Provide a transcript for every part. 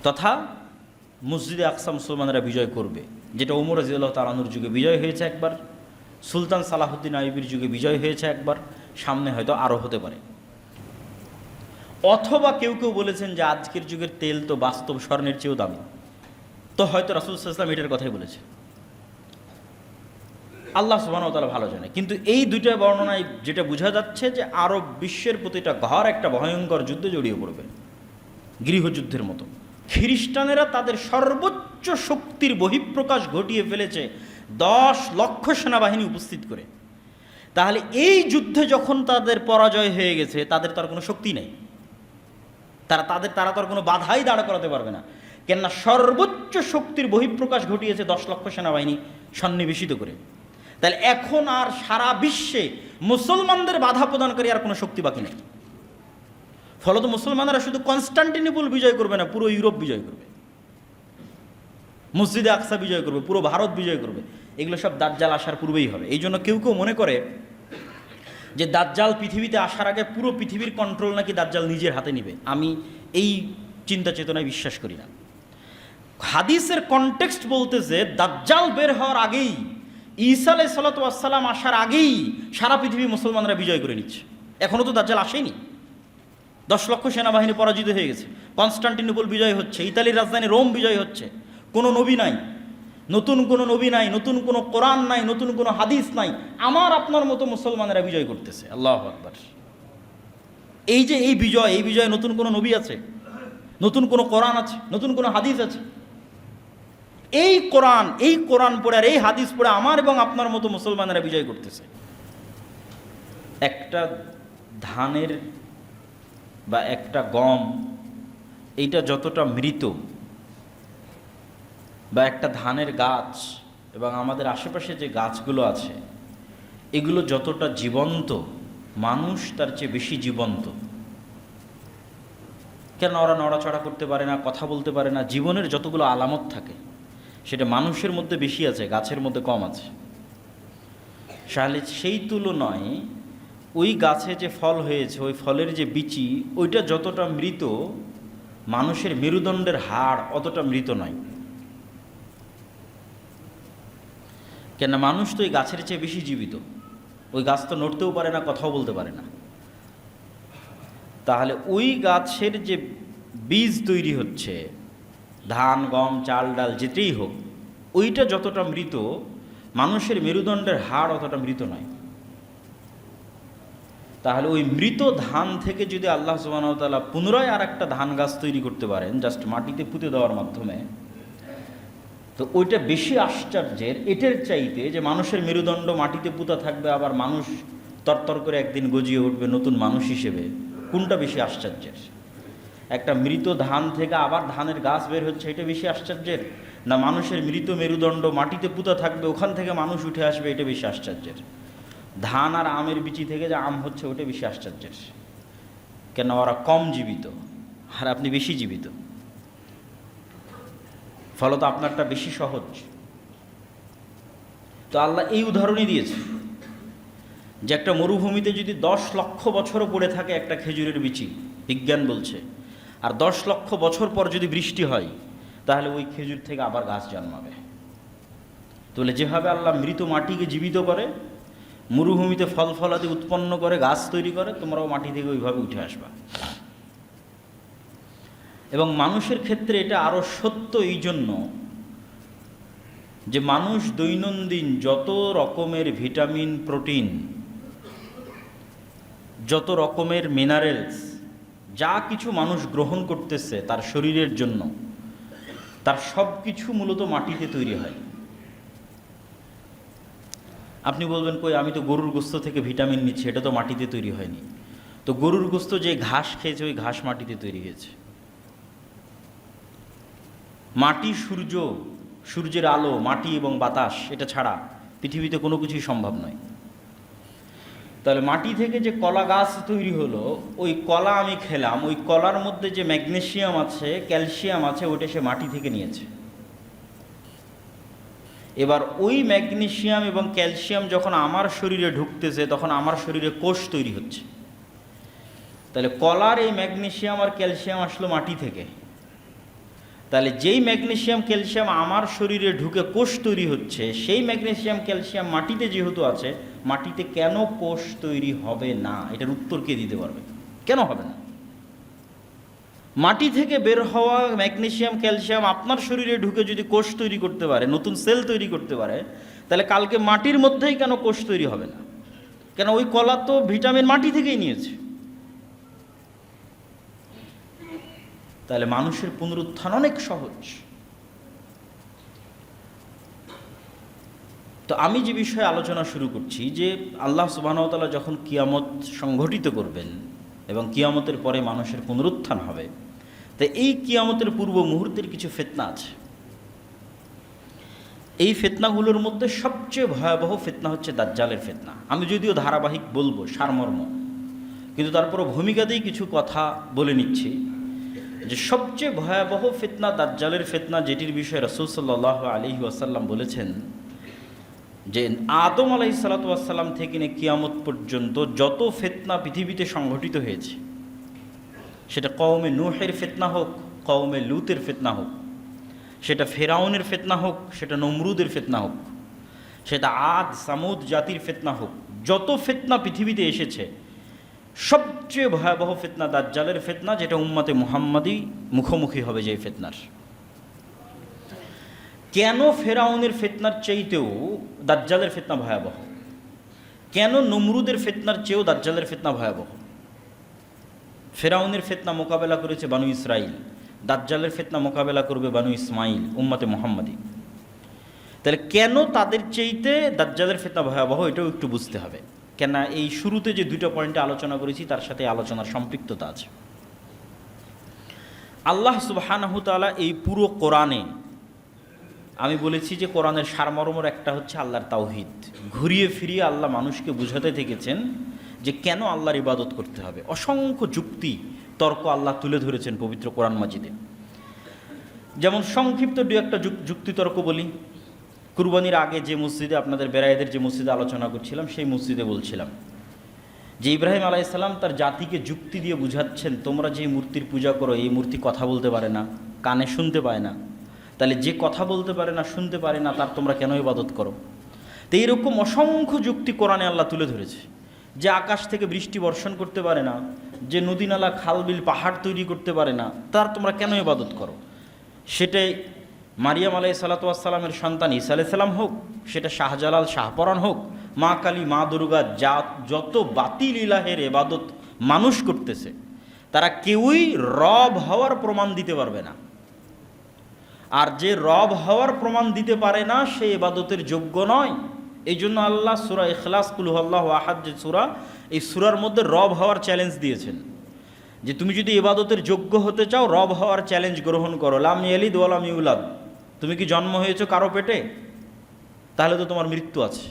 তথা মসজিদে আকসা মুসলমানেরা বিজয় করবে, যেটা ওমর রাদিয়াল্লাহু তাআলা আনহুর যুগে বিজয় হয়েছে একবার, সুলতান সালাহুদ্দিন আইয়ুবীর যুগে বিজয় হয়েছে একবার, সামনে হয়তো আরও হতে পারে। অথবা কেউ কেউ বলেছেন যে আজকের যুগের তেল তো বাস্তব স্বর্ণের চেয়েও দামি, তো হয়তো রাসূল সাল্লাল্লাহু আলাইহি ওয়াসাল্লাম এটার কথাই বলেছে, আল্লাহ সুবহানাহু ওয়া তাআলা ভালো জানে। কিন্তু এই দুইটা বর্ণনায় যেটা বোঝা যাচ্ছে যে আরব বিশ্বের প্রতিটা ঘর একটা ভয়ঙ্কর যুদ্ধে জড়িয়ে পড়বে, গৃহযুদ্ধের মতো। খ্রিস্টানেরা তাদের সর্বোচ্চ শক্তির বহিঃপ্রকাশ ঘটিয়ে ফেলেছে 10 লক্ষ সেনাবাহিনী উপস্থিত করে। তাহলে এই যুদ্ধে যখন তাদের পরাজয় হয়ে গেছে, তাদের তো আর কোনো শক্তি নেই, তারা তো আর কোনো বাধাই দাঁড় করাতে পারবে না, কেননা সর্বোচ্চ শক্তির বহিঃপ্রকাশ ঘটিয়েছে 10 লক্ষ সেনাবাহিনী সন্নিবেশিত করে। তাহলে এখন আর সারা বিশ্বে মুসলমানদের বাধা প্রদানকারী আর কোনো শক্তি বাকি নেই। ফলত মুসলমানরা শুধু কনস্টান্টিনোপল বিজয় করবে না, পুরো ইউরোপ বিজয় করবে, মসজিদে আকসা বিজয় করবে, পুরো ভারত বিজয় করবে। এগুলো সব দাজ্জাল আসার পূর্বেই হবে। এই জন্য কেউ কেউ মনে করে যে দাজ্জাল পৃথিবীতে আসার আগে পুরো পৃথিবীর কন্ট্রোল নাকি দাজ্জাল নিজের হাতে নেবে। আমি এই চিন্তা চেতনায় বিশ্বাস করি না। হাদিসের কনটেক্সট বলতেছে দাজ্জাল বের হওয়ার আগেই, ঈসা আলাইহিস সালাতু ওয়াস সালাম আসার আগেই সারা পৃথিবী মুসলমানরা বিজয় করে নিচ্ছে। এখনও তো দাজ্জাল আসেনি, 10 লক্ষ সেনাবাহিনী পরাজিত হয়ে গেছে, কনস্টান্টিনোপল বিজয় হচ্ছে, ইতালির রাজধানী রোম বিজয় হচ্ছে। কোনো নবী নাই, নতুন কোনো নবী নাই, নতুন কোনো কোরআন নাই, নতুন কোনো হাদিস নাই, আমার আপনার মতো মুসলমানেরা বিজয় করতেছে। আল্লাহু আকবার। এই যে এই বিজয় নতুন কোনো নবী আছে, নতুন কোনো কোরআন আছে, নতুন কোনো হাদিস আছে? এই কোরআন পড়ে আর এই হাদিস পড়ে আমার এবং আপনার মতো মুসলমানেরা বিজয় করতেছে। একটা ধানের বা একটা গম, এইটা যতটা মৃত, বা একটা ধানের গাছ এবং আমাদের আশেপাশে যে গাছগুলো আছে এগুলো যতটা জীবন্ত, মানুষ তার চেয়ে বেশি জীবন্ত। কেন? ওরা নড়াচড়া করতে পারে না, কথা বলতে পারে না, জীবনের যতগুলো আলামত থাকে সেটা মানুষের মধ্যে বেশি আছে, গাছের মধ্যে কম আছে। তাহলে সেই তুলনায় ওই গাছে যে ফল হয়েছে, ওই ফলের যে বিচি, ওইটা যতটা মৃত, মানুষের মেরুদণ্ডের হাড় অতটা মৃত নয়। কেন? মানুষ তো ওই গাছের চেয়ে বেশি জীবিত। ওই গাছ তো নড়তেও পারে না, কথাও বলতে পারে না। তাহলে ওই গাছের যে বীজ তৈরি হচ্ছে, ধান, গম, চাল, ডাল যেটাই হোক, ওইটা যতটা মৃত, মানুষের মেরুদণ্ডের হাড় অতটা মৃত নয়। তাহলে ওই মৃত ধান থেকে যদি আল্লাহ সুবহানাহু ওয়া তাআলা পুনরায় আর একটা ধান গাছ তৈরি করতে পারেন, জাস্ট মাটিতে পুঁতে দেওয়ার মাধ্যমে, তো ওইটা বেশি আশ্চর্যের এটার চাইতে যে মানুষের মেরুদণ্ড মাটিতে পুঁতা থাকবে, আবার মানুষ তরতর করে একদিন গজিয়ে উঠবে নতুন মানুষ হিসেবে। কোনটা বেশি আশ্চর্যের? একটা মৃত ধান থেকে আবার ধানের গাছ বের হচ্ছে, এটা বেশি আশ্চর্যের? না মানুষের মৃত মেরুদণ্ড মাটিতে পুঁতা থাকবে, ওখান থেকে মানুষ উঠে আসবে, এটা বেশি আশ্চর্যের? ধান আর আমের বিচি থেকে যে আম হচ্ছে, ওটা বেশি আশ্চর্যের। কেন? ওরা কম জীবিত আর আপনি বেশি জীবিত, ফলত আপনারটা বেশি সহজ। তো আল্লাহ এই উদাহরণই দিয়েছে যে একটা মরুভূমিতে যদি 10 লক্ষ বছরও পড়ে থাকে একটা খেজুরের বিচি, বিজ্ঞান বলছে, আর 10 লক্ষ বছর পর যদি বৃষ্টি হয়, তাহলে ওই খেজুর থেকে আবার গাছ জন্মাবে। তাহলে যেভাবে আল্লাহ মৃত মাটিকে জীবিত করে, মরুভূমিতে ফল ফলাদি উৎপন্ন করে, গাছ তৈরি করে, তোমরাও মাটি থেকে ওইভাবে উঠে আসবা। এবং মানুষের ক্ষেত্রে এটা আরও সত্য এই জন্য যে মানুষ দৈনন্দিন যত রকমের ভিটামিন, প্রোটিন, যত রকমের মিনারেলস, যা কিছু মানুষ গ্রহণ করতেছে তার শরীরের জন্য, তার সব কিছু মূলত মাটিতে তৈরি হয়। আপনি বলবেন, কই আমি তো গরুর গোস্ত থেকে ভিটামিন নিচ্ছি, এটা তো মাটিতে তৈরি হয়নি। তো গরুর গোস্ত যে ঘাস খেয়েছে, ওই ঘাস মাটিতে তৈরি হয়েছে। মাটি, সূর্যের আলো, মাটি এবং বাতাস, এটা ছাড়া পৃথিবীতে কোনো কিছুই সম্ভব নয়। তাহলে মাটি থেকে যে কলা গাছ তৈরি হলো, ওই কলা আমি খেলাম, ওই কলার মধ্যে যে ম্যাগনেসিয়াম আছে, ক্যালসিয়াম আছে, ওইটা সে মাটি থেকে নিয়েছে। এবার ওই ম্যাগনেসিয়াম এবং ক্যালসিয়াম যখন আমার শরীরে ঢুকতেছে, তখন আমার শরীরে কোষ তৈরি হচ্ছে। তাহলে কলার এই ম্যাগনেসিয়াম আর ক্যালসিয়াম আসলো মাটি থেকে, তাহলে যেই ম্যাগনেসিয়াম ক্যালসিয়াম আমার শরীরে ঢুকে কোষ তৈরি হচ্ছে, সেই ম্যাগনেসিয়াম ক্যালসিয়াম মাটিতে যেহেতু আছে, মাটিতে কেন কোষ তৈরি হবে না? এটার উত্তর কে দিতে পারবে? কেন হবে না? মাটি থেকে বের হওয়া ম্যাগনেসিয়াম ক্যালসিয়াম আপনার শরীরে ঢুকে যদি কোষ তৈরি করতে পারে, নতুন সেল তৈরি করতে পারে, তাহলে কালকে মাটির মধ্যেই কেন কোষ তৈরি হবে না? কেন ওই কলা তো ভিটামিন মাটি থেকেই নিয়েছে। তাহলে মানুষের পুনরুত্থান অনেক সহজ। তো আমি যে বিষয়ে আলোচনা শুরু করছি যে আল্লাহ সুবহানাহু ওয়া তাআলা যখন কিয়ামত সংঘটিত করবেন এবং কিয়ামতের পরে মানুষের পুনরুত্থান হবে, তো এই কিয়ামতের পূর্ব মুহূর্তের কিছু ফিতনা আছে। এই ফিতনাগুলোর মধ্যে সবচেয়ে ভয়াবহ ফিতনা হচ্ছে দাজ্জালের ফিতনা। আমি যদিও ধারাবাহিক বলবো সারমর্ম, কিন্তু তারপরও ভূমিকাতেই কিছু কথা বলে নিচ্ছি যে সবচেয়ে ভয়াবহ ফিতনা দাজ্জালের ফিতনা, যেটির বিষয়ে রাসূল সাল্লাল্লাহু আলাইহি ওয়াসাল্লাম বলেছেন যে আদম আলাইহিসসালাতু ওয়াসসালাম থেকে নিয়ে কিয়ামত পর্যন্ত যত ফিতনা পৃথিবীতে সংঘটিত হয়েছে, সেটা কওমে নূহের ফিতনা হোক, কওমে লুতের ফিতনা হোক, সেটা ফেরাউনের ফিতনা হোক, সেটা নমরুদের ফিতনা হোক, সেটা আদ সামুদ জাতির ফিতনা হোক, যত ফিতনা পৃথিবীতে এসেছে সবচেয়ে ভয়াবহ ফিতনা দাজ্জালের ফিতনা, যেটা উম্মতে মুহাম্মাদি মুখোমুখি হবে যেই ফিতনার। কেন ফেরাউনের ফিতনার চাইতেও দাজ্জালের ফিতনা ভয়াবহ? কেন নমরুদের ফিতনার চেয়েও দাজ্জালের ফিতনা ভয়াবহ? ফেরাউনের ফিতনা মোকাবেলা করেছে বানু ইসরাইল, দাজ্জালের ফিতনা মোকাবেলা করবে বানু ইসমাইল, উম্মতে মুহাম্মাদি। তাহলে কেন তাদের চাইতে দাজ্জালের ফিতনা ভয়াবহ, এটাও একটু বুঝতে হবে। কেন এই শুরুতে যে দুটো পয়েন্টে আলোচনা করেছি তার সাথে আলোচনার সম্পৃক্ততা আছে। আল্লাহ সুবহানাহু ওয়া তাআলা এই পুরো কোরআনে, আমি বলেছি যে কোরআনের সারমর্মর একটা হচ্ছে আল্লাহর তাওহীদ। ঘুরিয়ে ফিরিয়ে আল্লাহ মানুষকে বুঝাতে থেকেছেন যে কেন আল্লাহর ইবাদত করতে হবে। অসংখ্য যুক্তি তর্ক আল্লাহ তুলে ধরেছেন পবিত্র কোরআন মাজিদে। যেমন সংক্ষিপ্ত দু একটা যুক্তি তর্ক বলি। কুরবানির আগে যে মসজিদে, আপনাদের বেরায়েদের যে মসজিদে আলোচনা করছিলাম, সেই মসজিদে বলছিলাম যে ইব্রাহিম আলাইহিস সালাম তার জাতিকে যুক্তি দিয়ে বুঝাচ্ছেন, তোমরা যে মূর্তির পূজা করো, এই মূর্তি কথা বলতে পারে না, কানে শুনতে পায় না, তাহলে যে কথা বলতে পারে না, শুনতে পারে না, তার তোমরা কেন ইবাদত করো? তো এইরকম অসংখ্য যুক্তি কোরআনে আল্লাহ তুলে ধরেছে। যে আকাশ থেকে বৃষ্টি বর্ষণ করতে পারে না, যে নদী নালা খাল বিল পাহাড় তৈরি করতে পারে না, তার তোমরা কেন ইবাদত করো? সেটাই মারিয়াম আলাইহিসসালাতু ওয়াসসালামের সন্তান ঈসা আলাইহিস সালাম হোক, সেটা শাহজালাল শাহপরাণ হোক, মা কালী মা দুর্গা, যত বাতিল ইলাহের ইবাদত মানুষ করতেছে, তারা কেউই রব হওয়ার প্রমাণ দিতে পারবে না। আর যে রব হওয়ার প্রমাণ দিতে পারে না, সে ইবাদতের যোগ্য নয়। এই জন্য আল্লাহ সূরা ইখলাস, কুল হুয়াল্লাহু আহাদ যে সূরা, এই সূরার মধ্যে রব হওয়ার চ্যালেঞ্জ দিয়েছেন যে তুমি যদি ইবাদতের যোগ্য হতে চাও, রব হওয়ার চ্যালেঞ্জ গ্রহণ করো। লাম ইয়ালিদ ওয়া লাম ইউলাদ, তুমি কি জন্ম হয়েছো কারো পেটে? তাহলে তো তোমার মৃত্যু আছে।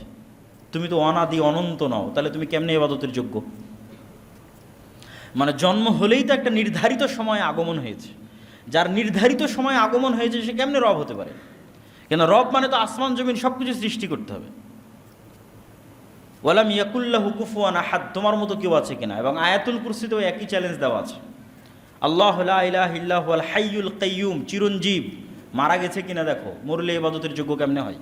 তুমি তো অনাদি অনন্ত নও, তাহলে তুমি কেমনে ইবাদতের যোগ্য? মানে জন্ম হলেই তো একটা নির্ধারিত সময় আগমন হয়েছে। যার নির্ধারিত সময় আগমন হয়েছে সে কেমনে রব হতে পারে? কেন রব মানে তো আসমান জমিন সব কিছু সৃষ্টি করতে হবে। ওয়ালাম ইয়াকুল্লাহু কুফুয়ান আহাদ, তোমার মতো কেউ আছে কিনা? এবং আয়াতুল কুরসিতেও একই চ্যালেঞ্জ দেওয়া আছে। আল্লাহু লা ইলাহা ইল্লা হুয়াল হাইয়ুল কাইয়্যুম, চিরঞ্জীব, মারা গেছে কিনা দেখো, মরলে ইবাদতের যোগ্য কেমনে হয়?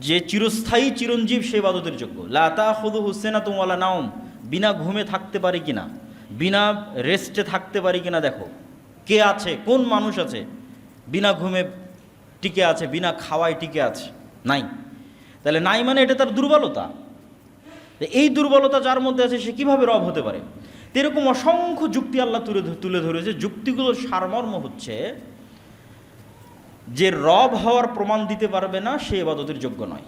যে চিরস্থায়ী চিরঞ্জীব সে ইবাদতের যোগ্য। লা তাখুযুহু সিনাতুন ওয়ালা নাওম, বিনা ঘুমে থাকতে পারি কিনা, বিনা রেস্টে থাকতে পারি কিনা দেখো। কে আছে, কোন মানুষ আছে বিনা ঘুমে টিকে আছে, বিনা খাওয়ায় টিকে আছে? নাই। তাহলে নাই মানে এটা তার দুর্বলতা। এই দুর্বলতা যার মধ্যে আছে সে কিভাবে রব হতে পারে? এরকম অসংখ্য যুক্তি আল্লাহ তুলে ধরেছে। যুক্তিগুলোর সারমর্ম হচ্ছে যে রব হওয়ার প্রমাণ দিতে পারবে না, সে ইবাদতের যোগ্য নয়।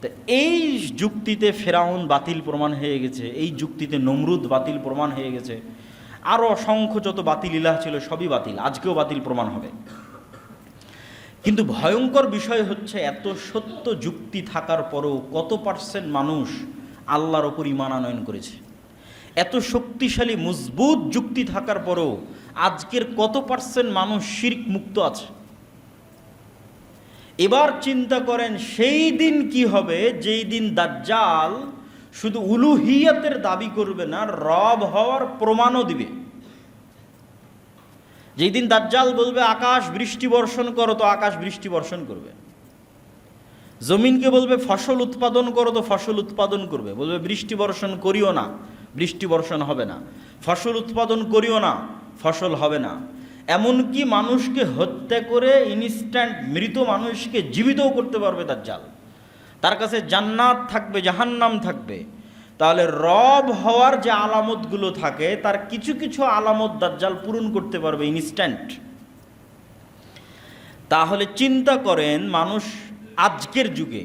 তো এই যুক্তিতে ফেরাউন বাতিল প্রমাণ হয়ে গেছে, এই যুক্তিতে নমরুদ বাতিল প্রমাণ হয়ে গেছে, আরও অসংখ্য যত বাতিল ইলাহ ছিল সবই বাতিল, আজকেও বাতিল প্রমাণ হবে। কিন্তু ভয়ঙ্কর বিষয় হচ্ছে এত সত্য যুক্তি থাকার পরেও কত পার্সেন্ট মানুষ আল্লাহর ওপর ঈমান আনয়ন করেছে? এত শক্তিশালী মজবুত যুক্তি থাকার পরেও আজকের কত পার্সেন্ট মানুষ শিরক মুক্ত আছে? এবার চিন্তা করেন সেই দিন কি হবে, যেই দিন দাজ্জাল শুধু উলুহিয়াতের দাবি করবে না, রব হওয়ার প্রমাণও দিবে। যেই দিন দাজ্জাল বলবে আকাশ বৃষ্টি বর্ষণ করো, তো আকাশ বৃষ্টি বর্ষণ করবে। জমিনকে বলবে ফসল উৎপাদন করো, তো ফসল উৎপাদন করবে। বলবে বৃষ্টি বর্ষণ করিও না, বৃষ্টি বর্ষণ হবে না। ফসল উৎপাদন করিও না, ফসল হবে না। এমনকি মানুষকে হত্যা করে ইনস্ট্যান্ট মৃত মানুষকে জীবিতও করতে পারবে দাজ্জাল। তার কাছে জান্নাত থাকবে, জাহান্নাম থাকবে। তাহলে রব হওয়ার যে আলামতগুলো থাকে তার কিছু কিছু আলামত দাজ্জাল পূরণ করতে পারবে ইনস্ট্যান্ট। তাহলে চিন্তা করেন, মানুষ আজকের যুগে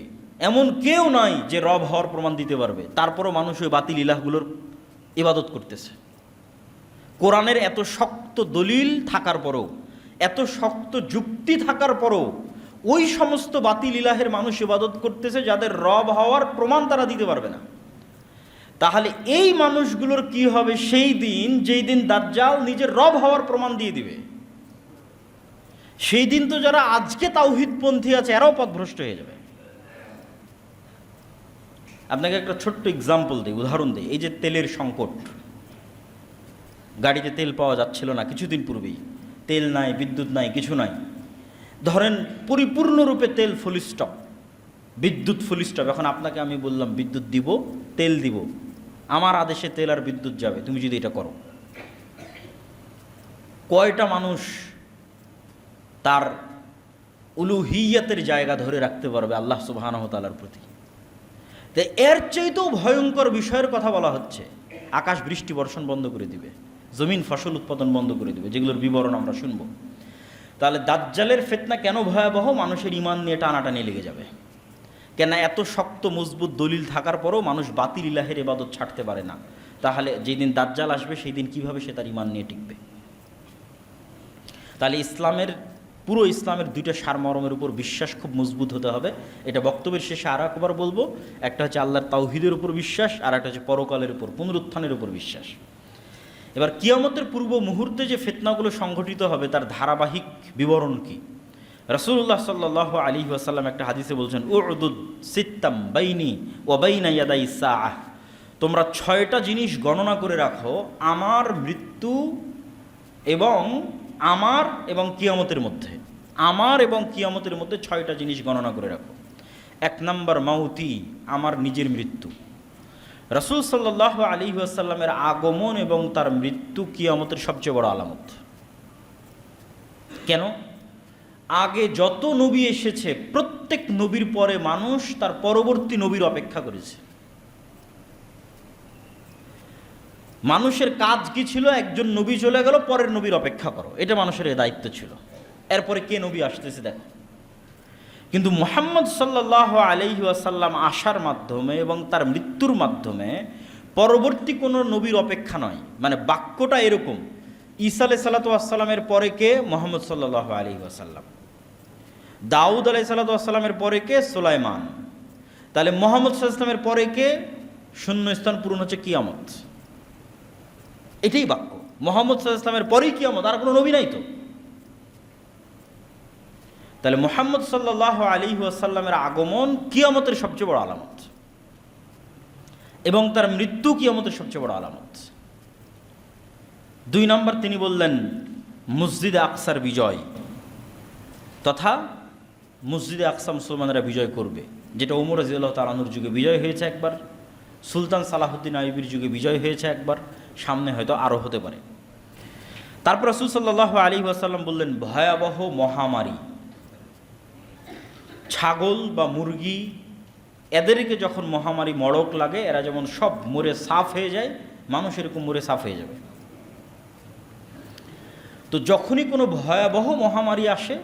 এমন কেউ নাই যে রব হওয়ার প্রমাণ দিতে পারবে, তারপরও মানুষ ওই বাতিল ইলাহগুলোর ইবাদত করতেছে। কোরআনের এত শক্ত দলিল থাকার পরও, এত শক্ত যুক্তি থাকার পরও ওই সমস্ত বাতিল ইলাহের মানুষ ইবাদত করতেছে যাদের রব হওয়ার প্রমাণ তারা দিতে পারবে না। তাহলে এই মানুষগুলোর কি হবে সেই দিন, যেই দিন দাজ্জাল নিজের রব হওয়ার প্রমাণ দিয়ে দিবে? সেই দিন তো যারা আজকে তাওহীদপন্থী আছে এরাও পথভ্রষ্ট হয়ে যাবে। আপনাকে একটা ছোট্ট এক্সাম্পল দিই, উদাহরণ দিই। এই যে তেলের সংকট, গাড়িতে তেল পাওয়া যাচ্ছিল না কিছুদিন পূর্বেই, তেল নাই, বিদ্যুৎ নাই, কিছু নাই। ধরেন পরিপূর্ণরূপে তেল ফুল স্টপ, বিদ্যুৎ ফুল স্টপ। এখন আপনাকে আমি বললাম বিদ্যুৎ দিব, তেল দিব, আমার আদেশে তেল আর বিদ্যুৎ যাবে, তুমি যদি এটা করো, কয়টা মানুষ তার উলুহিয়াতের জায়গা ধরে রাখতে পারবে আল্লাহ সুবহানাহু ওয়া তাআলার প্রতি? তো এর চাইতেও ভয়ঙ্কর বিষয়ের কথা বলা হচ্ছে। আকাশ বৃষ্টি বর্ষণ বন্ধ করে দিবে, জমিন ফসল উৎপাদন বন্ধ করে দিবে, যেগুলোর বিবরণ আমরা শুনবো। তাহলে দাজ্জালের ফিতনা কেন ভয়াবহ? মানুষের ঈমান নিয়ে টানাটানি লেগে যাবে। কেন? এত শক্ত মজবুত দলিল থাকার পরেও মানুষ বাতিল ইলাহের ইবাদত ছাড়তে পারে না। তাহলে যেই দিন দাজ্জাল আসবে সেই দিন কীভাবে সে তার ঈমান নিয়ে টিকবে? তাহলে পুরো ইসলামের দুইটা সারমর্মের উপর বিশ্বাস খুব মজবুত হতে হবে। এটা বক্তব্যের শেষে আর একবার বলবো। একটা হচ্ছে আল্লাহর তাওহীদের উপর বিশ্বাস, আর একটা হচ্ছে পরকালের উপর, পুনরুত্থানের উপর বিশ্বাস। এবার কিয়ামতের পূর্ব মুহূর্তে যে ফিতনাগুলো সংঘটিত হবে তার ধারাবাহিক বিবরণ কি? রাসূলুল্লাহ সাল্লাল্লাহু আলাইহি ওয়াসাল্লাম একটা হাদিসে বলছেন, উদুদ সিত্তাম বাইনি ওয়া বাইনা ইয়াদাই সাআহ, তোমরা 6টা জিনিস গণনা করে রাখো আমার মৃত্যু এবং কিয়ামতের মধ্যে। আমার এবং কিয়ামতের মধ্যে 6টা জিনিস গণনা করে রাখো। 1 নাম্বার মাউতি, আমার নিজের মৃত্যু। রাসূল সাল্লাল্লাহু আলাইহি ওয়াসাল্লামের আগমন এবং তার মৃত্যু কিয়ামতের সবচেয়ে বড় আলামত। কেন? আগে যত নবী এসেছে প্রত্যেক নবীর পরে মানুষ তার পরবর্তী নবীর অপেক্ষা করেছে। মানুষের কাজ কি ছিল? একজন নবী চলে গেল, পরের নবীর অপেক্ষা করো, এটা মানুষের দায়িত্ব ছিল। এরপরে কে নবী আসতেছে দেখো। কিন্তু মুহাম্মদ সাল্লাল্লাহু আলাইহি ওয়াসাল্লাম আসার মাধ্যমে এবং তার মৃত্যুর মাধ্যমে পরবর্তী কোনো নবীর অপেক্ষা নয়। মানে বাক্যটা এরকম, ঈসা আলাইহিস সালাতু ওয়াস সালামের পরে কে? মুহাম্মদ সাল্লাল্লাহু আলাইহি ওয়াসাল্লাম। দাউদ আলাইহিস সালাতু ওয়াস সালামের পরে কে? সুলাইমান। তাহলে মুহাম্মদ সাল্লাল্লাহু আলাইহি ওয়াসাল্লামের পরে কে? শূন্যস্থান পূরণ হচ্ছে কিয়ামত। এটাই বাক্য। মুহাম্মদ সাল্লাল্লাহু আলাইহি ওয়াসাল্লামের পরেই কিয়ামত, আর কোনো নবী নাই তো। তাহলে মুহাম্মদ সাল্লাল্লাহু আলাইহি ওয়াসাল্লামের আগমন কিয়ামতের সবচেয়ে বড় আলামত এবং তার মৃত্যু কিয়ামতের সবচেয়ে বড় আলামত। 2 নম্বর তিনি বললেন মসজিদে আকসার বিজয়, তথা মসজিদে আকসা মুসলমানেরা বিজয় করবে, যেটা ওমর রাদিয়াল্লাহু তাআলা আনহুর যুগে বিজয় হয়েছে একবার, সুলতান সালাহুদ্দিন আইয়ুবীর যুগে বিজয় হয়েছে একবার, সামনে হয়তো আরও হতে পারে। তারপর রাসূল সাল্লাল্লাহু আলাইহি ওয়াসাল্লাম বললেন ভয়াবহ মহামারী, ছাগল বা মুরগি এদেরকে যখন মহামারী মড়ক লাগে, এরা যেমন সব মরে সাফ হয়ে যায়, মানুষ এরকম মরে সাফ হয়ে যাবে। তো যখনই কোনো ভয়াবহ মহামারী আসে,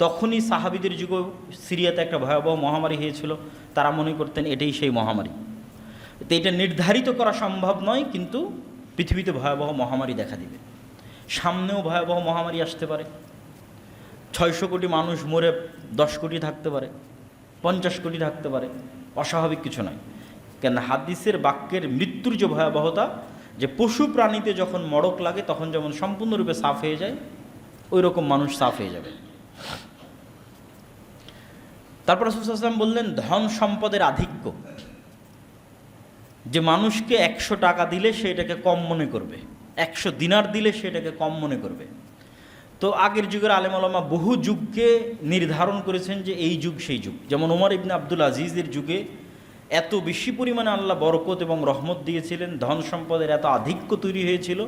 তখনই সাহাবীদের যুগে সিরিয়াতে একটা ভয়াবহ মহামারী হয়েছিল, তারা মনে করতেন এটাই সেই মহামারী। তো এটা নির্ধারিত করা সম্ভব নয়, কিন্তু পৃথিবীতে ভয়াবহ মহামারী দেখা দিবে। সামনেও ভয়াবহ মহামারী আসতে পারে। 600 কোটি মানুষ মরে 10 কোটি থাকতে পারে, 50 কোটি থাকতে পারে, অস্বাভাবিক কিছু নয়। কেন? হাদিসের বাক্যের মৃত্যুর যে ভয়াবহতা, যে পশু প্রাণীতে যখন মড়ক লাগে তখন যেমন সম্পূর্ণরূপে সাফ হয়ে যায়, ওই রকম মানুষ সাফ হয়ে যাবে। তারপর রাসূল সাল্লাল্লাহু আলাইহি ওয়াসাল্লাম বললেন ধন সম্পদের আধিক্য, যে মানুষকে 100 টাকা দিলে সে এটাকে কম মনে করবে, 100 দিনার দিলে সে এটাকে কম মনে করবে। তো আগের যুগের আলেম ওলামা বহু যুগকে নির্ধারণ করেছেন যে এই যুগ সেই যুগ। যেমন ওমর ইবনে আব্দুল আজিজের যুগে এত বেশি পরিমাণে আল্লাহ বরকত এবং রহমত দিয়েছিলেন, ধন সম্পদের এত আধিক্য তৈরি হয়েছিল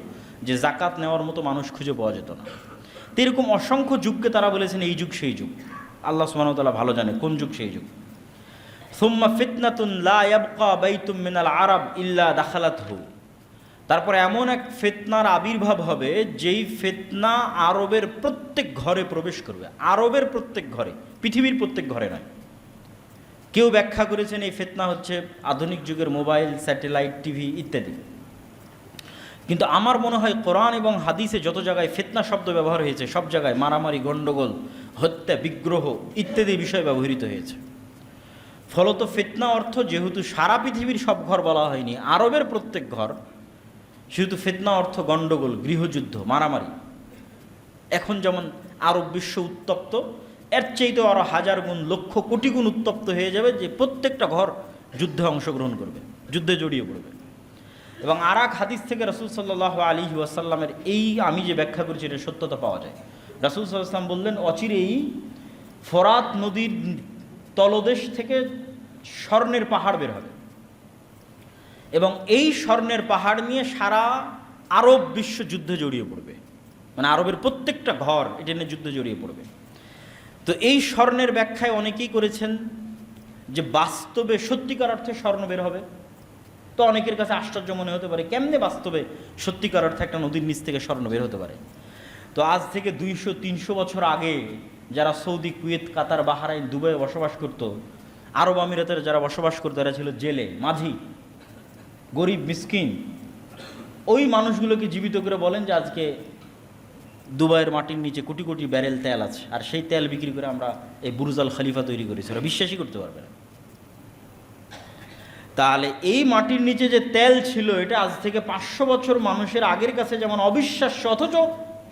যে জাকাত নেওয়ার মতো মানুষ খুঁজে পাওয়া যেত না। তো এরকম অসংখ্য যুগকে তারা বলেছেন এই যুগ সেই যুগ। আল্লাহ সুবহানাহু ওয়া তাআলা ভালো জানে কোন যুগ সেই যুগ। সুম্মা ফিতনাতুন লা ইয়াবকা বাইতুম মিনাল আরাব ইল্লা দাখালাতহু, তারপরে এমন এক ফিতনার আবির্ভাব হবে যেই ফিতনা আরবের প্রত্যেক ঘরে প্রবেশ করবে। আরবের প্রত্যেক ঘরে, পৃথিবীর প্রত্যেক ঘরে নয়। কেউ ব্যাখ্যা করেছেন এই ফিতনা হচ্ছে আধুনিক যুগের মোবাইল, স্যাটেলাইট, টিভি ইত্যাদি। কিন্তু আমার মনে হয় কোরআন এবং হাদিসে যত জায়গায় ফিতনা শব্দ ব্যবহার হয়েছে সব জায়গায় মারামারি, গণ্ডগোল, হত্যা, বিগ্রহ ইত্যাদি বিষয় ব্যবহৃত হয়েছে। ফলত ফিতনা অর্থ যেহেতু সারা পৃথিবীর সব ঘর বলা হয়নি, আরবের প্রত্যেক ঘর, সেহেতু ফিতনা অর্থ গণ্ডগোল, গৃহযুদ্ধ, মারামারি। এখন যেমন আরব বিশ্ব উত্তপ্ত, এর চাইতেও আরও হাজার গুণ, লক্ষ কোটি গুণ উত্তপ্ত হয়ে যাবে, যে প্রত্যেকটা ঘর যুদ্ধে অংশগ্রহণ করবে, যুদ্ধে জড়িয়ে পড়বে। এবং আর এক হাদিস থেকে রাসূল সাল্লাল্লাহু আলাইহি ওয়াসাল্লামের এই আমি যে ব্যাখ্যা করেছি এর সত্যতা পাওয়া যায়। রাসূল সাল্লাল্লাহু আলাইহি ওয়াসাল্লাম বললেন, অচিরেই ফোরাত নদীর তলদেশ থেকে স্বর্ণের পাহাড় বের হবে এবং এই স্বর্ণের পাহাড় নিয়ে সারা আরব বিশ্ব যুদ্ধে জড়িয়ে পড়বে। মানে আরবের প্রত্যেকটা ঘর এটা নিয়ে যুদ্ধে জড়িয়ে পড়বে। তো এই স্বর্ণের ব্যাখ্যায় অনেকেই করেছেন যে বাস্তবে সত্যিকার অর্থে স্বর্ণ বের হবে। তো অনেকের কাছে আশ্চর্য মনে হতে পারে, কেমনে বাস্তবে সত্যিকার অর্থে একটা নদীর নিচ থেকে স্বর্ণ বের হতে পারে। তো আজ থেকে 200-300 বছর আগে যারা সৌদি, কুয়েত, কাতার, বাহরাইন, দুবাইয়ে বসবাস করত, আরব আমিরাতের যারা বসবাস করতো, এরা ছিল জেলে, মাঝি, গরিব, মিসকিন। ওই মানুষগুলোকে জীবিত করে বলেন যে আজকে দুবাইয়ের মাটির নিচে কোটি কোটি ব্যারেল তেল আছে, আর সেই তেল বিক্রি করে আমরা এই বুরুজ আল খলিফা তৈরি করেছি। ওরা বিশ্বাসই করতে পারবে না। তাহলে এই মাটির নিচে যে তেল ছিল, এটা আজ থেকে 500 বছর মানুষের আগের কাছে যেমন অবিশ্বাস্য, অথচ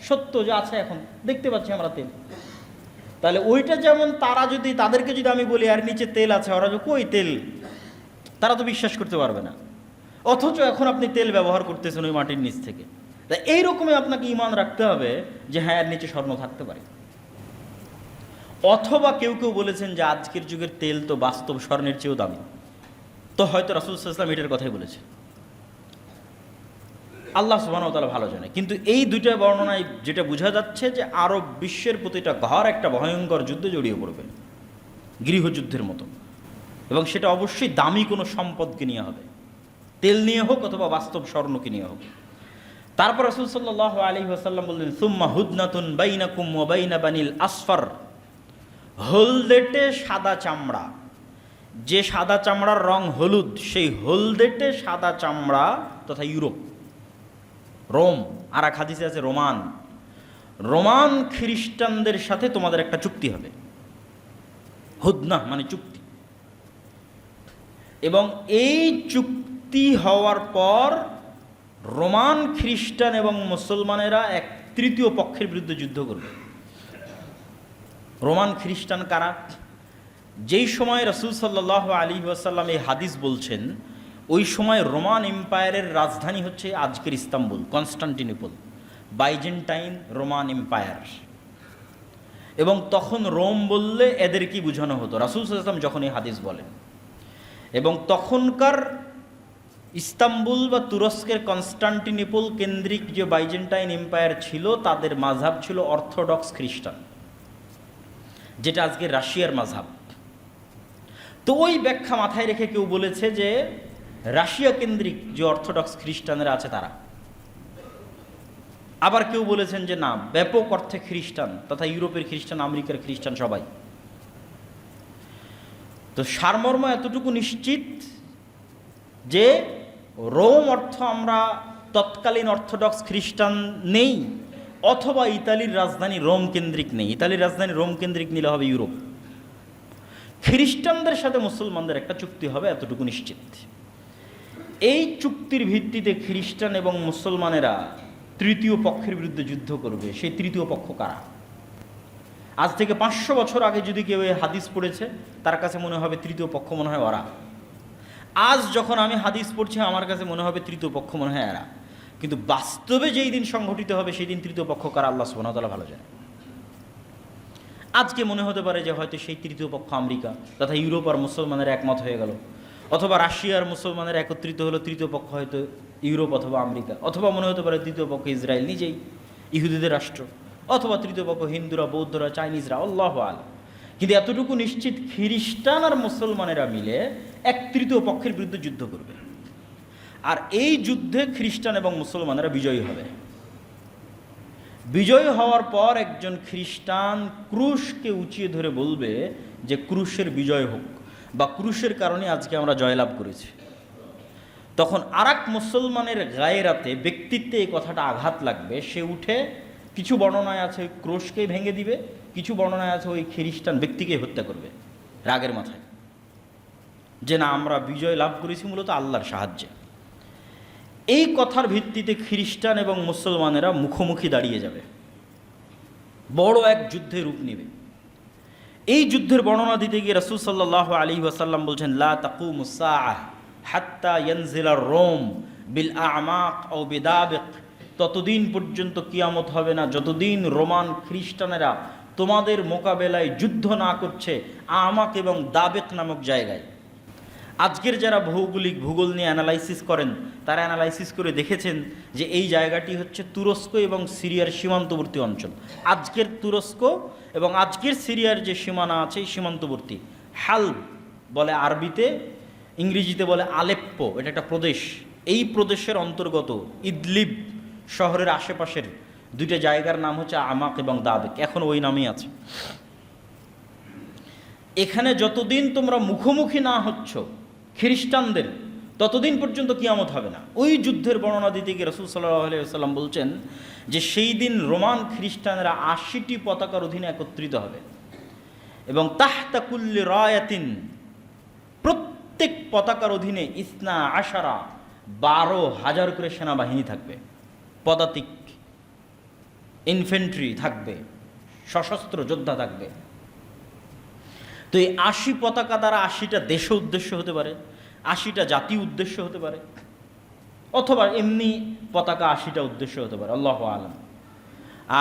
সত্য যে আছে, এখন দেখতে পাচ্ছি আমরা তেল। তাহলে ওইটা যেমন তাদেরকে যদি আমি বলি আর নিচে তেল আছে, ওরা যে কই তেল, তারা তো বিশ্বাস করতে পারবে না। অথচ এখন আপনি তেল ব্যবহার করতেছেন ওই মাটির নিচ থেকে। তাই এইরকমই আপনাকে ঈমান রাখতে হবে যে হ্যাঁ, এর নিচে স্বর্ণ থাকতে পারে। অথবা কেউ কেউ বলেছেন যে আজকের যুগের তেল তো বাস্তব স্বর্ণের চেয়েও দামি। তো হয়তো রাসূল সাল্লাল্লাহু আলাইহি ওয়াসাল্লাম এটার কথাই বলেছে, আল্লাহ সুবহানাহু ওয়া তাআলা ভালো জানে। কিন্তু এই দুইটা বর্ণনায় যেটা বোঝা যাচ্ছে যে আরব বিশ্বের প্রতিটা ঘর একটা ভয়ঙ্কর যুদ্ধে জড়িয়ে পড়বে, গৃহযুদ্ধের মতো। এবং সেটা অবশ্যই দামি কোনো সম্পদকে নিয়ে হবে, তেল নিয়ে হোক অথবা বাস্তব স্বর্ণকে নিয়ে হোক। তারপর রাসূল সাল্লাল্লাহু আলাইহি ওয়াসাল্লাম বললেন, সুম্মা হুদনাতুন বাইনাকুম ওয়া বাইনা বানিল আসফার, হলদেটে সাদা চামড়া, যে সাদা চামড়ার রং হলুদ, সেই হলদেটে সাদা চামড়া তথা ইউরোপ, রোম, আর এক হাদিসে আছে রোমান, রোমান খ্রিস্টানদের সাথে তোমাদের একটা চুক্তি হবে। হুদনা মানে চুক্তি। এবং এই চুক্তি হওয়ার পর রোমান খ্রিস্টান এবং মুসলমানেরা এক তৃতীয় পক্ষের বিরুদ্ধে যুদ্ধ করবে। রোমান খ্রিস্টান কারা? যেই সময় রাসূল সাল্লাল্লাহু আলাইহি ওয়াসাল্লাম এই হাদিস বলছেন, ওই সময় রোমান এম্পায়ারের রাজধানী হচ্ছে আজকের Istanbul, Constantinople, Byzantine Roman empire. এবং তখন রোম বললে এদের কি বোঝানো হতো রাসূল সাল্লাল্লাহু আলাইহি ওয়াসাল্লাম যখন এই হাদিস বলেন। এবং তখনকার ইস্তাম্বুল বা তুরস্কের কনস্টান্টিনোপল কেন্দ্রিক যে বাইজেন্টাইন এম্পায়ার ছিল, তাদের মাযহাব ছিল অর্থোডক্স খ্রিস্টান, যেটা আজকে রাশিয়ার মাযহাব। তো ওই ব্যাখ্যা মাথায় রেখে কেউ বলেছে যে রাশিয়া কেন্দ্রিক যে অর্থোডক্স খ্রিস্টানরা আছে তারা। আবার কেউ বলেছেন যে না, ব্যাপক অর্থে খ্রিস্টান তথা ইউরোপের খ্রিস্টান, আমেরিকার খ্রিস্টান, সবাই। তো সারমর্ম এতটুকু নিশ্চিত যে রোম অর্থ আমরা তৎকালীন অর্থোডক্স খ্রিস্টান নেই, অথবা ইতালির রাজধানী রোম কেন্দ্রিক নেই। ইতালির রাজধানী রোম কেন্দ্রিক নিলে হবে ইউরোপ। খ্রিস্টানদের সাথে মুসলমানদের একটা চুক্তি হবে, এতটুকু নিশ্চিত। এই চুক্তির ভিত্তিতে খ্রিস্টান এবং মুসলমানেরা তৃতীয় পক্ষের বিরুদ্ধে যুদ্ধ করবে। সেই তৃতীয় পক্ষ কারা? আজ থেকে 500 বছর আগে যদি কেউ এই হাদিস পড়েছে, তার কাছে মনে হবে তৃতীয় পক্ষ মনে হয় ওরা। আজ যখন আমি হাদিস পড়ছি, আমার কাছে মনে হবে তৃতীয় পক্ষ মনে হয় এরা। কিন্তু বাস্তবে যেই দিন সংঘটিত হবে সেই দিন তৃতীয় পক্ষ কারা আল্লাহ সুবহানাহু ওয়া তাআলা ভালো জানেন। আজকে মনে হতে পারে যে হয়তো সেই তৃতীয় পক্ষ আমেরিকা তথা ইউরোপ আর মুসলমানের একমত হয়ে গেল, অথবা রাশিয়ার মুসলমানের একত্রিত হলো, তৃতীয় পক্ষ হয়তো ইউরোপ অথবা আমেরিকা, অথবা মনে হতে পারে তৃতীয় পক্ষ ইসরায়েল নিজেই, ইহুদিদের রাষ্ট্র, অথবা তৃতীয় পক্ষ হিন্দুরা, বৌদ্ধরা, চাইনিজরা, আল্লাহু আ'লাম। কিন্তু এতটুকু নিশ্চিত, খ্রিস্টান আর মুসলমানেরা মিলে এক তৃতীয় পক্ষের বিরুদ্ধে যুদ্ধ করবে, আর এই যুদ্ধে খ্রিস্টান এবং মুসলমানেরা বিজয়ী হবে। বিজয় হওয়ার পর একজন খ্রিস্টান ক্রুশকে উঁচিয়ে ধরে বলবে যে ক্রুশের বিজয় হোক, বা ক্রুশের কারণে আজকে আমরা জয়লাভ করেছি। তখন আরেক মুসলমানের গায়েরাতে, ব্যক্তিত্বে এই কথাটা আঘাত লাগবে, সে উঠে, কিছু বর্ণনায় আছে ওই ক্রুশকেই ভেঙে দিবে, কিছু বর্ণনায় আছে ওই খ্রিস্টান ব্যক্তিকে হত্যা করবে রাগের মাথায়, যে না, আমরা বিজয় লাভ করেছি মূলত আল্লাহর সাহায্যে। এই কথার ভিত্তিতে খ্রিস্টান এবং মুসলমানেরা মুখোমুখি দাঁড়িয়ে যাবে, বড় এক যুদ্ধে রূপ নেবে। এই যুদ্ধের বর্ণনা দিতে গিয়ে রাসূল সাল্লাল্লাহু আলাইহি ওয়াসাল্লাম বলছেন, লা তাকুমুস সাআহ হাত্তা ইয়ানজিলা রোম বিল আমাক আও বিদাবিক, ততদিন পর্যন্ত কিয়ামত হবে না যতদিন রোমান খ্রিস্টানেরা তোমাদের মোকাবেলায় যুদ্ধ না করছে আমাক এবং দাবেক নামক জায়গায়। আজকের যারা ভূগোল নিয়ে অ্যানালাইসিস করেন, তারা অ্যানালাইসিস করে দেখেছেন যে এই জায়গাটি হচ্ছে তুরস্ক এবং সিরিয়ার সীমান্তবর্তী অঞ্চল। আজকের তুরস্ক এবং আজকের সিরিয়ার যে সীমানা আছে, এই সীমান্তবর্তী হালব বলে আরবিতে, ইংরেজিতে বলে আলেপ্পো, এটা একটা প্রদেশ। এই প্রদেশের অন্তর্গত ইদলিব শহরের আশেপাশের দুইটা জায়গার নাম হচ্ছে আমাক এবং দাবেক, এখন ওই নামেই আছে। এখানে যতদিন তোমরা মুখোমুখি না হচ্ছ খ্রিস্টানদের, ততদিন পর্যন্ত কিয়ামত হবে না। ওই যুদ্ধের বর্ণনা দিতে গিয়ে রাসূল সাল্লাল্লাহু আলাইহি ওয়াসাল্লাম বলছেন যে সেই দিন রোমান খ্রিস্টানরা ৮০টি পতাকার অধীনে একত্রিত হবে, এবং তাহতা কুল্লি রায়াতিন, প্রত্যেক পতাকার অধীনে ইসনা আশারা, ১২,০০০ করে সেনাবাহিনী থাকবে, পদাতিক ইনফেন্ট্রি থাকবে, সশস্ত্র যোদ্ধা থাকবে। তো এই ৮০ পতাকা দ্বারা ৮০টা দেশ উদ্দেশ্য হতে পারে, ৮০টা জাতি উদ্দেশ্য হতে পারে, অথবা এমনি পতাকা ৮০টা উদ্দেশ্য হতে পারে, আল্লাহু আ'লাম।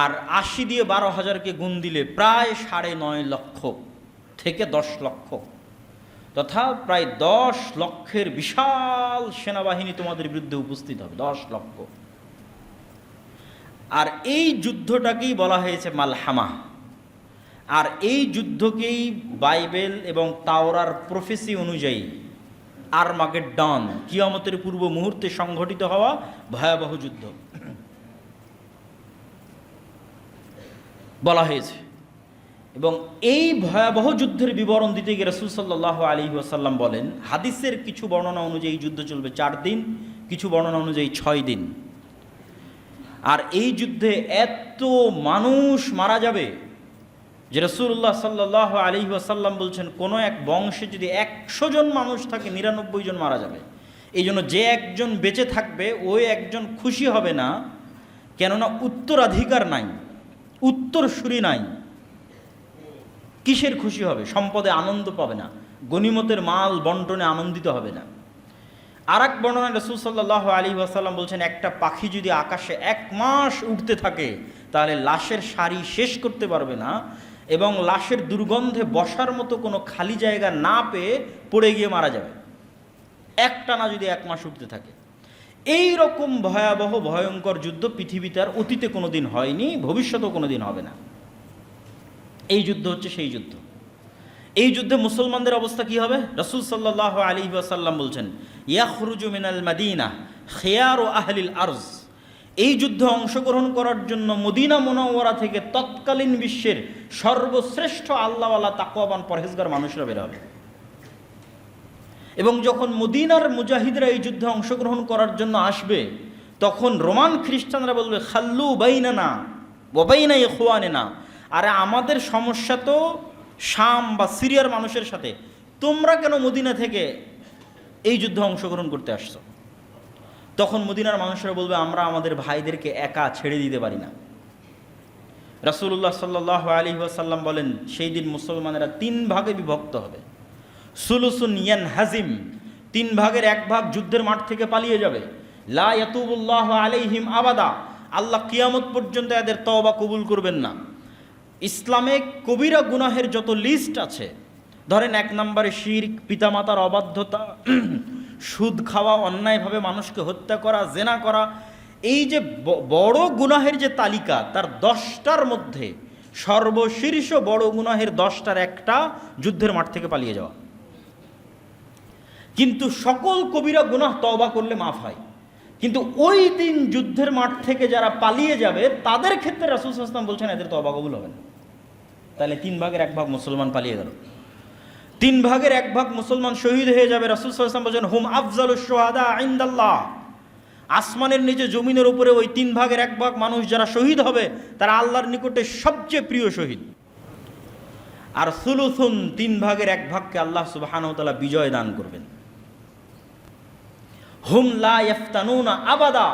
আর ৮০ দিয়ে ১২,০০০কে গুণ দিলে প্রায় ৯.৫ লক্ষ থেকে ১০ লক্ষ, তথা প্রায় ১০ লক্ষের বিশাল সেনাবাহিনী তোমাদের বিরুদ্ধে উপস্থিত হবে, ১০ লক্ষ। আর এই যুদ্ধটাকেই বলা হয়েছে মালহামা। আর এই যুদ্ধকেই বাইবেল এবং তাওরার প্রফেসি অনুযায়ী আরমাগেড্ডন, কিয়ামতের পূর্ব মুহূর্তে সংঘটিত হওয়া ভয়াবহ যুদ্ধ বলা হয়েছে। এবং এই ভয়াবহ যুদ্ধের বিবরণ দিতে গিয়ে রাসূল সাল্লাল্লাহু আলাইহি ওয়াসাল্লাম বলেন, হাদিসের কিছু বর্ণনা অনুযায়ী যুদ্ধ চলবে ৪ দিন, কিছু বর্ণনা অনুযায়ী ৬ দিন। আর এই যুদ্ধে এত মানুষ মারা যাবে যে রাসূলুল্লাহ সাল্লাল্লাহু আলাইহি ওয়াসাল্লাম বলছেন, কোনো এক বংশে যদি ১০০ জন মানুষ থাকে, ৯৯ জন মারা যাবে। এই জন্য যে একজন বেঁচে থাকবে ওই একজন খুশি হবে না, কেননা উত্তরাধিকার নাই, উত্তরসূরি নাই। কিসের খুশি হবে? সম্পদে আনন্দ পাবে না, গনিমতের মাল বন্টনে আনন্দিত হবে না। আর এক বর্ণনায় রাসূল সাল্লাল্লাহু আলাইহি ওয়াসাল্লাম বলছেন, একটা পাখি যদি আকাশে ১ মাস উঠতে থাকে তাহলে লাশের সারি শেষ করতে পারবে না, এবং লাশের দুর্গন্ধে বসার মতো কোনো খালি জায়গা না পেয়ে পড়ে গিয়ে মারা যাবে, একটানা যদি ১ মাস উঠতে থাকে। এই রকম ভয়াবহ ভয়ঙ্কর যুদ্ধ পৃথিবীতে আর অতীতে কোনোদিন হয়নি, ভবিষ্যতেও কোনোদিন হবে না। এই যুদ্ধ হচ্ছে সেই যুদ্ধ। এই যুদ্ধে মুসলমানদের অবস্থা কি হবে? রাসূল সাল্লাল্লাহু আলাইহি ওয়াসাল্লাম বলছেন, ইয়াখরুজু মিনাল মাদিনা খিয়ারু আহলিল আরজ, এই যুদ্ধে অংশগ্রহণ করার জন্য মদিনা মুনাওয়ারা থেকে তৎকালীন বিশ্বের সর্বশ্রেষ্ঠ আল্লাহওয়ালা তাকওয়াবান পরহেজগার মানুষরা বের হবে। এবং যখন মদিনার মুজাহিদরা এই যুদ্ধে অংশগ্রহণ করার জন্য আসবে, তখন রোমান খ্রিস্টানরা বলবে, খাল্লু বাইনানা ওয়া বাইনা ইখওয়ানিনা, আরে আমাদের সমস্যা তো শাম বা সিরিয়ার মানুষের সাথে, তোমরা কেন মদিনা থেকে এই যুদ্ধে অংশগ্রহণ করতে আসছো? তখন মদিনার মানুষেরা বলবে, আমরা আমাদের ভাইদেরকে একা ছেড়ে দিতে পারি না। রাসূলুল্লাহ সাল্লাল্লাহু আলাইহি ওয়াসাল্লাম বলেন, সেই দিন মুসলমানেরা ৩ ভাগে বিভক্ত হবে। সুলুসুন ইয়ানহাজিম, 3 ভাগের 1 ভাগ যুদ্ধের মাঠ থেকে পালিয়ে যাবে, লা ইয়াতুবুল্লাহু আলাইহিম আবাদা, আল্লাহ কিয়ামত পর্যন্ত এদের তওবা কবুল করবেন না। ইসলামে কবিরা গুনাহের যত লিস্ট আছে, ধরেন 1 নম্বরে শিরক, পিতামাতার অবাধ্যতা, সুদ খাওয়া, অন্যায়ভাবে মানুষকে হত্যা করা, জেনা করা, এই যে বড় গুনাহের যে তালিকা, তার 10টার মধ্যে সর্বশীর্ষ বড় গুনাহের 10টার একটা যুদ্ধের মাঠ থেকে পালিয়ে যাওয়া। কিন্তু সকল কবিরা গুনাহ তওবা করলে মাফ হয়, কিন্তু ওই দিন যুদ্ধের মাঠ থেকে যারা পালিয়ে যাবে তাদের ক্ষেত্রে রাসূল সাল্লাল্লাহু আলাইহি ওয়াসাল্লাম বলছেন এদের তওবা কবুল হবে না। তাহলে 3 ভাগের 1 ভাগ মুসলমান পালিয়ে গেল, 3 ভাগের 1 ভাগ মুসলমান শহীদ হয়ে যাবে। রাসূল সাল্লাল্লাহু আলাইহি ওয়াসাল্লাম বলেন হুম আফজালুশ শুহাদা ইনদাল্লাহ, আসমানের নিচে জমিনের উপরে ওই 3 ভাগের 1 ভাগ মানুষ যারা শহীদ হবে তারা আল্লাহর নিকটে সবচেয়ে প্রিয় শহীদ। আর সুলুসুন, 3 ভাগের 1 ভাগকে আল্লাহ সুবহানাহু ওয়া তাআলা বিজয় দান করবেন। হুম লা ইফতানুনা আবাদা,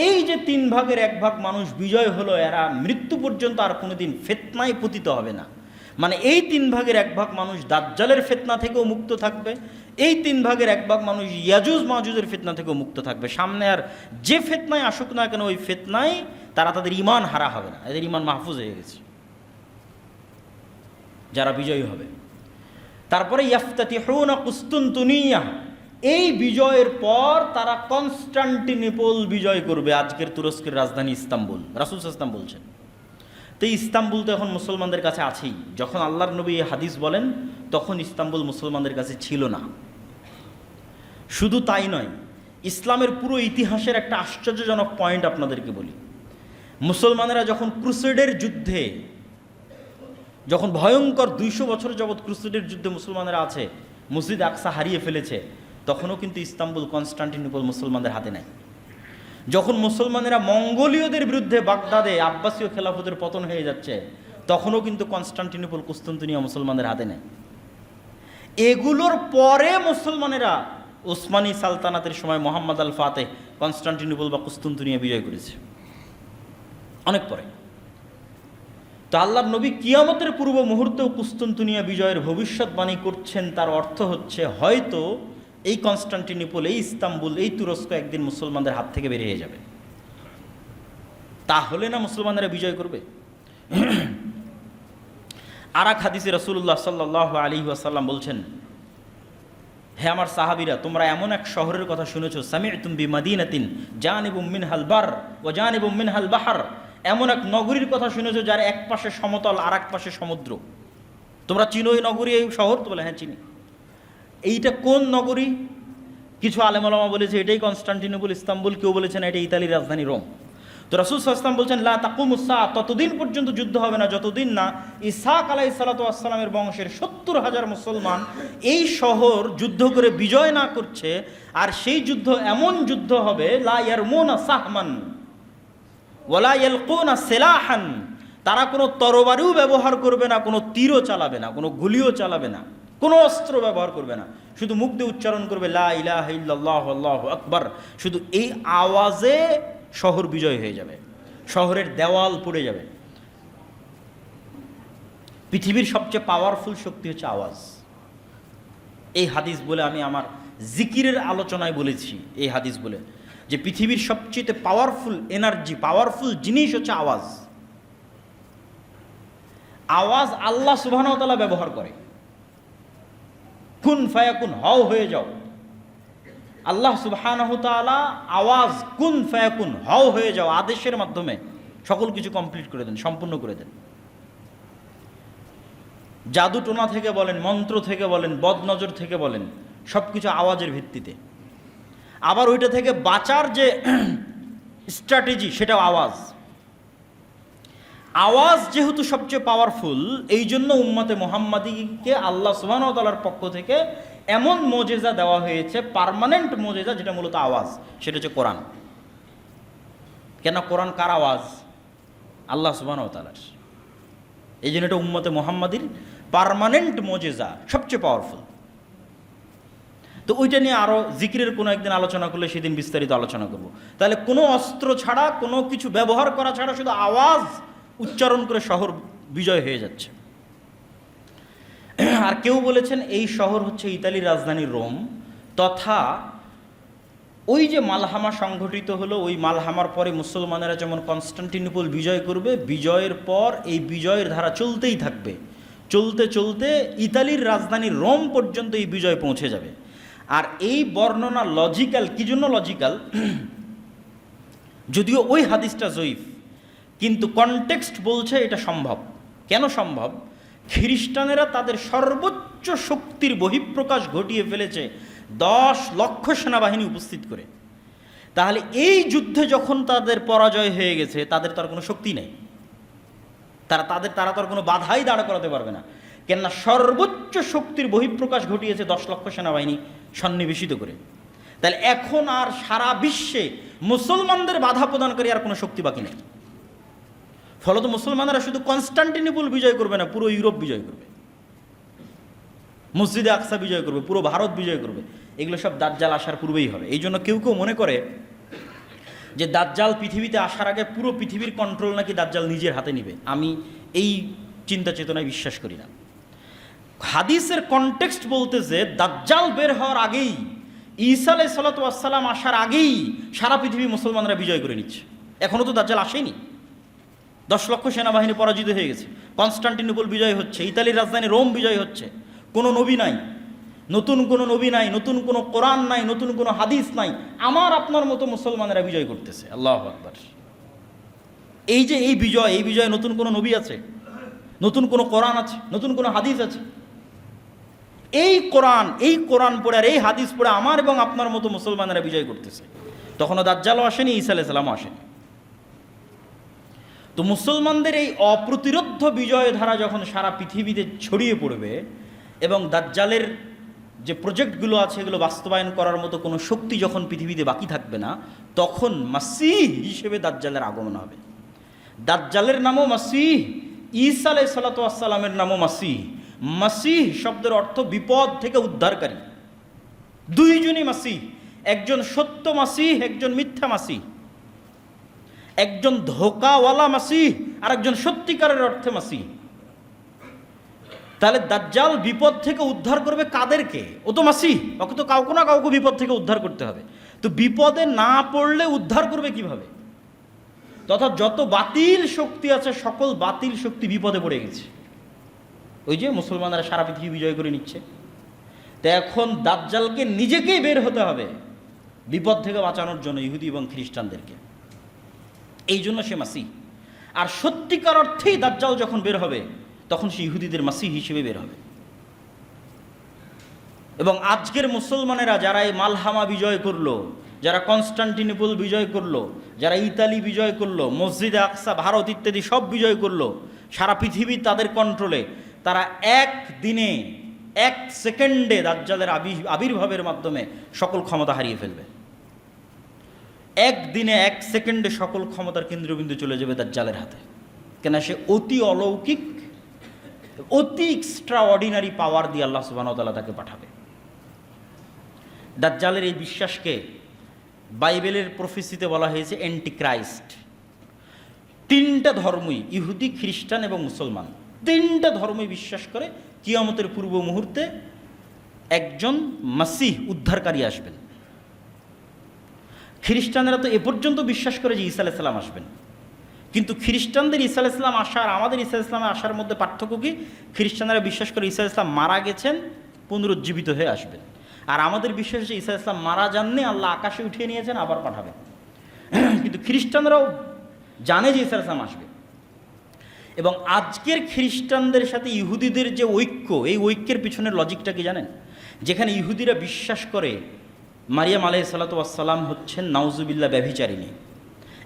এই যে 3 ভাগের 1 ভাগ মানুষ বিজয় হলো, এরা মৃত্যু পর্যন্ত আর কোনোদিন ফিতনায় পতিত হবে না। মানে এই 3 ভাগের 1 ভাগ মানুষ দাজ্জালের ফিতনা থেকেও মুক্ত থাকবে, এই 3 ভাগের 1 ভাগ মানুষ ইয়াজুজ মাজুজের ফিতনা থেকেও মুক্ত থাকবে। সামনে আর যে ফিতনায় আসুক না কেন, ওই ফিতনায় তারা তাদের ঈমান হারা হবে না, এদের ঈমান মাহফুজ হয়ে গেছে যারা বিজয়ী হবে। তারপরে ইয়াফতাতিহুনা কুস্তুনতুনিয়া, এই বিজয়ের পর তারা কনস্টান্টিনোপল বিজয় করবে, আজকের তুরস্কের রাজধানী ইস্তাম্বুল। রাসূল সাল্লাল্লাহু আলাইহি ওয়াসাল্লাম বলছেন। তো ইস্তাম্বুল তো এখন মুসলমানদের কাছে আছেই। যখন আল্লাহর নবী এই হাদিস বলেন তখন ইস্তাম্বুল মুসলমানদের কাছে ছিল না। শুধু তাই নয়, ইসলামের পুরো ইতিহাসের একটা আশ্চর্যজনক পয়েন্ট আপনাদেরকে বলি। মুসলমানেরা যখন ক্রুসেডের যুদ্ধে, যখন ভয়ঙ্কর 200 বছর যাবৎ ক্রুসেডের যুদ্ধে মুসলমানেরা আছে, মসজিদ আকসা হারিয়ে ফেলেছে, তখনও কিন্তু ইস্তাম্বুল, কনস্টান্টিনোপল মুসলমানদের হাতে নেয়। যখন মুসলমানেরা মঙ্গোলীয়দের বিরুদ্ধে বাগদাদে আব্বাসীয় খেলাফতের পতন হয়ে যাচ্ছে, তখনও কিন্তু কনস্টান্টিনোপল, কুস্তুনতুনিয়া মুসলমানদের হাতে নেয়। এগুলোর পরে মুসলমানেরা ওসমানী সালতানাতের সময় মোহাম্মদ আল ফাতেহ কনস্টান্টিনোপল বা কুস্তুনতুনিয়া বিজয় করেছে, অনেক পরে। তো আল্লাহর নবী কিয়ামতের পূর্ব মুহূর্তেও কুস্তুনতুনিয়া বিজয়ের ভবিষ্যৎবাণী করছেন। তার অর্থ হচ্ছে হয়তো এই কনস্টান্টিনোপল, এই ইস্তাম্বুল, এই তুরস্ক একদিন মুসলমানদের হাত থেকে বেরিয়ে যাবে। তাহলে না মুসলমানেরা বিজয় করবে। আর এক হাদিসে রাসূলুল্লাহ সাল্লাল্লাহু আলাইহি ওয়াসাল্লাম বলছেন, হে আমার সাহাবীরা, তোমরা এমন এক শহরের কথা শুনেছো, সামি'তুম বিমাদিনাতিন জানিবুম মিনহাল বার ওয়া জানিবুম মিনহাল বাহর, এমন এক নগরীর কথা শুনেছো যার এক পাশে সমতল আর এক পাশে সমুদ্র। তোমরা চিনো এই নগরী, এই শহর? তো বলে হ্যাঁ চিনি। এইটা কোন নগরী? কিছু আলেম ওলামা বলেছে এটাই কনস্টান্টিনোপল, ইস্তাম্বুল, কেউ বলেছেন এটা ইতালির রাজধানী রোম। তো রাসূল সাল্লাল্লাহু আলাইহি ওয়াসাল্লাম বলছেন লা তাকুমুস সাআ, ততদিন পর্যন্ত যুদ্ধ হবে না যতদিন না ইসহাক আলাইহিস সালাতু ওয়াস সালামের বংশের 70,000 মুসলমান এই শহর যুদ্ধ করে বিজয় না করছে। আর সেই যুদ্ধ এমন যুদ্ধ হবে লা ইয়ারমুনা সাহমান ওয়ালা ইয়ালকুনা সিলাহান, তারা কোনো তরবারিও ব্যবহার করবে না, কোনো তীরও চালাবে না, কোনো গুলিও চালাবে না, কোনো অস্ত্র ব্যবহার করবে না, শুধু মুখ দিয়ে উচ্চারণ করবে লা ইলাহা ইল্লাল্লাহু আল্লাহু আকবার। শুধু এই আওয়াজে শহর বিজয় হয়ে যাবে, শহরের দেওয়াল পড়ে যাবে। পৃথিবীর সবচেয়ে পাওয়ারফুল শক্তি হচ্ছে আওয়াজ। এই হাদিস বলে আমি আমার জিকিরের আলোচনায় বলেছি, এই হাদিস বলে যে পৃথিবীর সবচেয়ে পাওয়ারফুল এনার্জি, পাওয়ারফুল জিনিস হচ্ছে আওয়াজ। আওয়াজ আল্লাহ সুবহানাহু ওয়া তাআলা ব্যবহার করে। কুন ফায়াকুন, হও হয়ে যাও। আল্লাহ সুবহানাহু ওয়া তাআলা আওয়াজ কুন ফায়াকুন, হও হয়ে যাও, আদেশের মাধ্যমে সকল কিছু কমপ্লিট করে দেন, সম্পূর্ণ করে দেন। জাদু টোনা থেকে বলেন, মন্ত্র থেকে বলেন, বদনজর থেকে বলেন, সব কিছু আওয়াজের ভিত্তিতে। আবার ওইটা থেকে বাঁচার যে স্ট্র্যাটেজি, সেটাও আওয়াজ। আওয়াজ যেহেতু সবচেয়ে পাওয়ারফুল, এই জন্য উম্মতে মুহাম্মাদীকে আল্লাহ সুবহানাহু ওয়া তাআলার পক্ষ থেকে এমন মোজেজা দেওয়া হয়েছে, পার্মানেন্ট মোজেজা, যেটা মূলত আওয়াজ, সেটা হচ্ছে কোরআন। কেন? কোরআন কার আওয়াজ? আল্লাহ সুবহানাহু ওয়া তাআলার। এই জন্য এটা উম্মতে মুহাম্মাদীর পার্মানেন্ট মোজেজা, সবচেয়ে পাওয়ারফুল। তো ওইটা নিয়ে আরও জিকিরের কোনো একদিন আলোচনা করলে সেদিন বিস্তারিত আলোচনা করব। তাহলে কোনো অস্ত্র ছাড়া, কোনো কিছু ব্যবহার করা ছাড়া শুধু আওয়াজ উচ্চারণ করে শহর বিজয় হয়ে যাচ্ছে। আর কেউ বলেছেন এই শহর হচ্ছে ইতালির রাজধানী রোম, তথা ওই যে মালহামা সংঘটিত হলো, ওই মালহামার পরে মুসলমানেরা যেমন কনস্টান্টিনোপল বিজয় করবে, বিজয়ের পর এই বিজয়ের ধারা চলতেই থাকবে, চলতে চলতে ইতালির রাজধানী রোম পর্যন্ত এই বিজয় পৌঁছে যাবে। আর এই বর্ণনা লজিক্যাল, কি জন্য লজিক্যাল? যদিও ওই হাদিসটা জয়ীফ, কিন্তু কনটেক্সট বলছে এটা সম্ভব। কেন সম্ভব? খ্রিস্টানেরা তাদের সর্বোচ্চ শক্তির বহিঃপ্রকাশ ঘটিয়ে ফেলেছে 10 লক্ষ সেনাবাহিনী উপস্থিত করে। তাহলে এই যুদ্ধে যখন তাদের পরাজয় হয়ে গেছে, তাদের তার কোনো শক্তি নেই, তারা তার কোনো বাধাই দাঁড় করাতে পারবে না। কেননা সর্বোচ্চ শক্তির বহিঃপ্রকাশ ঘটিয়েছে 10 লক্ষ সেনাবাহিনী সন্নিবেশিত করে। তাহলে এখন আর সারা বিশ্বে মুসলমানদের বাধা প্রদানকারী আর কোনো শক্তি বাকি নেই। ফলত মুসলমানরা শুধু কনস্টান্টিনোপল বিজয় করবে না, পুরো ইউরোপ বিজয় করবে, মসজিদে আকসা বিজয় করবে, পুরো ভারত বিজয় করবে। এগুলো সব দাজ্জাল আসার পূর্বেই হবে। এই জন্য কেউ কেউ মনে করে যে দাজ্জাল পৃথিবীতে আসার আগে পুরো পৃথিবীর কন্ট্রোল নাকি দাজ্জাল নিজের হাতে নিবে। আমি এই চিন্তা চেতনায় বিশ্বাস করি না। হাদিসের কনটেক্সট বলতেছে দাজ্জাল বের হওয়ার আগেই, ঈসা আলাইহিস সালাতু ওয়াস সালাম আসার আগেই সারা পৃথিবী মুসলমানরা বিজয় করে নিচ্ছে। এখনও তো দাজ্জাল আসেনি, 10 লক্ষ সেনাবাহিনী পরাজিত হয়ে গেছে, কনস্টান্টিনোপল বিজয় হচ্ছে, ইতালির রাজধানী রোম বিজয় হচ্ছে। কোনো নবী নাই, নতুন কোনো নবী নাই, নতুন কোনো কোরআন নাই, নতুন কোনো হাদিস নাই, আমার আপনার মতো মুসলমানেরা বিজয় করতেছে। আল্লাহু আকবার। এই যে এই বিজয়ে নতুন কোনো নবী আছে, নতুন কোনো কোরআন আছে, নতুন কোনো হাদিস আছে? এই কোরআন পড়ে আর এই হাদিস পড়ে আমার এবং আপনার মতো মুসলমানেরা বিজয় করতেছে। তখনও দাজ্জালও আসেনি, ঈসা আলাইহিস সালামও আসেনি। তো মুসলমানদের এই অপ্রতিরোধ্য বিজয় ধারা যখন সারা পৃথিবীতে ছড়িয়ে পড়বে এবং দাজ্জালের যে প্রজেক্টগুলো আছে এগুলো বাস্তবায়ন করার মতো কোনো শক্তি যখন পৃথিবীতে বাকি থাকবে না, তখন মাসীহ হিসেবে দাজ্জালের আগমন হবে। দাজ্জালের নামও মাসীহ, ঈসা আলাইহিস সালাতু ওয়াস সালামের নামও মাসীহ। মাসীহ শব্দের অর্থ বিপদ থেকে উদ্ধারকারী। দুইজনই মাসীহ, একজন সত্য মাসীহ, একজন মিথ্যা মাসীহ, একজন ধোকাওয়ালা মাসীহ আর একজন সত্যিকারের অর্থে মাসীহ। তাহলে দাজ্জাল বিপদ থেকে উদ্ধার করবে কাদেরকে? ও তো মাসীহ, ওকে তো কাউকে না কাউকে বিপদ থেকে উদ্ধার করতে হবে। তো বিপদে না পড়লে উদ্ধার করবে কিভাবে? তথা যত বাতিল শক্তি আছে সকল বাতিল শক্তি বিপদে পড়ে গেছে। ওই যে মুসলমানরা সারা পৃথিবী বিজয় করে নিচ্ছে। তো এখন দাজ্জালকে নিজেকেই বের হতে হবে বিপদ থেকে বাঁচানোর জন্য, ইহুদি এবং খ্রিস্টানদেরকে। এই জন্য সে মাসীহ। আর সত্যিকার অর্থেই দাজ্জাল যখন বের হবে তখন সে ইহুদিদের মাসীহ হিসেবে বের হবে। এবং আজকের মুসলমানেরা যারা এই মালহামা বিজয় করলো, যারা কনস্টান্টিনোপল বিজয় করলো, যারা ইতালি বিজয় করলো, মসজিদে আকসা, ভারত ইত্যাদি সব বিজয় করলো, সারা পৃথিবী তাদের কন্ট্রোলে, তারা এক দিনে, এক সেকেন্ডে দাজ্জালের আবির্ভাবের মাধ্যমে সকল ক্ষমতা হারিয়ে ফেলবে। একদিনে, এক সেকেন্ডে সকল ক্ষমতার কেন্দ্রবিন্দু চলে যাবে দাজ্জালের হাতে। কেন? সে অতি অলৌকিক, অতি এক্সট্রা অর্ডিনারি পাওয়ার দিয়ে আল্লাহ সুবহানাহু ওয়া তাআলা তাকে পাঠাবে। দাজ্জালের এই বিশ্বাসকে বাইবেলের প্রফেসিতে বলা হয়েছে অ্যান্টিক্রাইস্ট। 3টা ধর্মই, ইহুদি, খ্রিস্টান এবং মুসলমান, 3টা ধর্মই বিশ্বাস করে কিয়ামতের পূর্ব মুহূর্তে একজন মাসীহ উদ্ধারকারী আসবেন। খ্রিস্টানেরা তো এ পর্যন্ত বিশ্বাস করে যে ঈসা আলাইহিস সালাম আসবেন, কিন্তু খ্রিস্টানদের ঈসা আলাইহিস সালাম আসা আর আমাদের ঈসা আলাইহিস সালামের আসার মধ্যে পার্থক্য কি? খ্রিস্টানরা বিশ্বাস করে ঈসা আলাইহিস সালাম মারা গেছেন, পুনরুজ্জীবিত হয়ে আসবেন। আর আমাদের বিশ্বাস যে ঈসা আলাইহিস সালাম মারা যাননি, আল্লাহ আকাশে উঠিয়ে নিয়েছেন, আবার পাঠাবেন। কিন্তু খ্রিস্টানরাও জানে যে ঈসা আলাইহিস সালাম আসবে। এবং আজকের খ্রিস্টানদের সাথে ইহুদিদের যে ঐক্য, এই ঐক্যের পিছনের লজিকটা কি জানেন? যেখানে ইহুদিরা বিশ্বাস করে মারিয়াম আলাইহিস সালাতু ওয়াস সালাম হচ্ছেন নাউজুবিল্লাহ ব্যভিচারিণী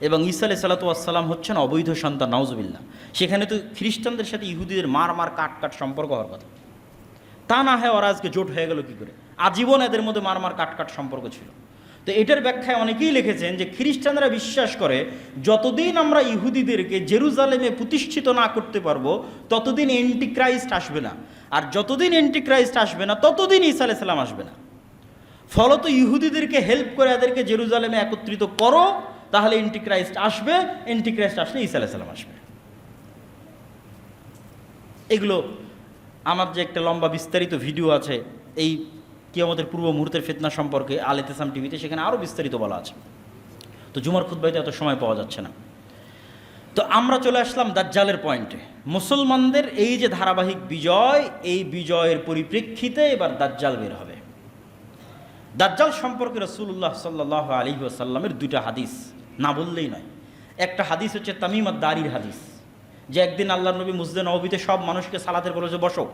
এবং ঈসা আলাইহিস সালাতু ওয়াস সালাম হচ্ছেন অবৈধ সন্তান, নাউজুবিল্লাহ, সেখানে তো খ্রিস্টানদের সাথে ইহুদিদের মার কাট সম্পর্ক হওয়ার কথা। তা না হয় ওরা আজকে জোট হয়ে গেল কী করে? আজীবন এদের মধ্যে মার কাট সম্পর্ক ছিল। তো এটার ব্যাখ্যায় অনেকেই লিখেছেন যে খ্রিস্টানরা বিশ্বাস করে যতদিন আমরা ইহুদিদেরকে জেরুজালেমে প্রতিষ্ঠিত না করতে পারবো ততদিন অ্যান্টিক্রাইস্ট আসবে না, আর যতদিন অ্যান্টিক্রাইস্ট আসবে না ততদিন ঈসা আলাইহিস সালাম আসবে না। ফলত ইহুদিদেরকে হেল্প করে এদেরকে জেরুজালেমে একত্রিত করো, তাহলে অ্যান্টিক্রাইস্ট আসবে, অ্যান্টিক্রাইস্ট আসলে ঈসা আলাইহিস সালাম আসবে। এগুলো আমার যে একটা লম্বা বিস্তারিত ভিডিও আছে এই কিয়ামতের পূর্ব মুহূর্তের ফিতনা সম্পর্কে আল ইতিসাম টিভিতে, সেখানে আরও বিস্তারিত বলা আছে। তো জুমার খুতবাতে এত সময় পাওয়া যাচ্ছে না। তো আমরা চলে আসলাম দাজ্জালের পয়েন্টে। মুসলমানদের এই যে ধারাবাহিক বিজয়, এই বিজয়ের পরিপ্রেক্ষিতে এবার দাজ্জাল বের হবে। দাজ্জাল সম্পর্কে রাসূলুল্লাহ সাল্লাল্লাহু আলাইহি ওয়াসাল্লামের দুইটা হাদিস না বললেই নয়। একটা হাদিস হচ্ছে তামিম আদ-দারির হাদিস, যে একদিন আল্লাহর নবী মসজিদে নববীতে সব মানুষকে সালাতের বলেছে বসো।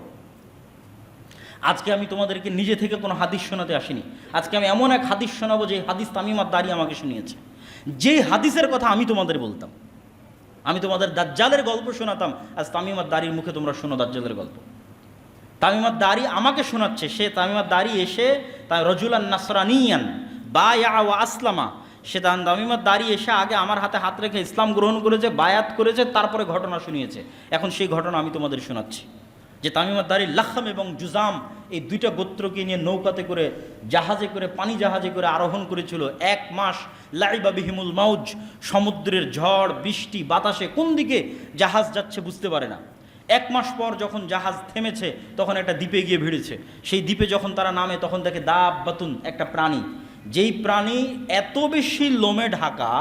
আজকে আমি তোমাদেরকে নিজে থেকে কোনো হাদিস শোনাতে আসিনি, আজকে আমি এমন এক হাদিস শোনাবো যে হাদিস তামিম আদ-দারি আমাকে শুনিয়েছে। যেই হাদিসের কথা আমি তোমাদের বলতাম, আমি তোমাদের দাজ্জালের গল্প শোনাতাম, আজ তামিম আদ-দারির মুখে তোমরা শোনো দাজ্জালের গল্প। তামিম আদ-দারি আমাকে শোনাচ্ছে। সে তামিম আদ-দারি এসে তাই রজুলান নাসরানিয়ান বায়া ওয়া আসলামা, সে তামিম আদ-দারি এসে আগে আমার হাতে হাত রেখে ইসলাম গ্রহণ করেছে, বায়াত করেছে, তারপরে ঘটনা শুনিয়েছে। এখন সেই ঘটনা আমি তোমাদের শোনাচ্ছি, যে তামিম আদ-দারি লাখম এবং জুজাম এই দুইটা গোত্রকে নিয়ে নৌকাতে করে, জাহাজে করে, পানি জাহাজে করে আরোহণ করেছিল 1 মাস। লাইবা বিহিমুল মাউজ, সমুদ্রের ঝড় বৃষ্টি বাতাসে কোন দিকে জাহাজ যাচ্ছে বুঝতে পারে না। 1 মাস পর যখন জাহাজ থেমেছে, তখন একটা দ্বীপে গিয়ে ভিড়েছে। সেই দ্বীপে যখন তারা নামে, তখন দেখে দাব্বাতুন, একটা প্রাণী, যেই প্রাণী এত বেশি লোমে ঢাকা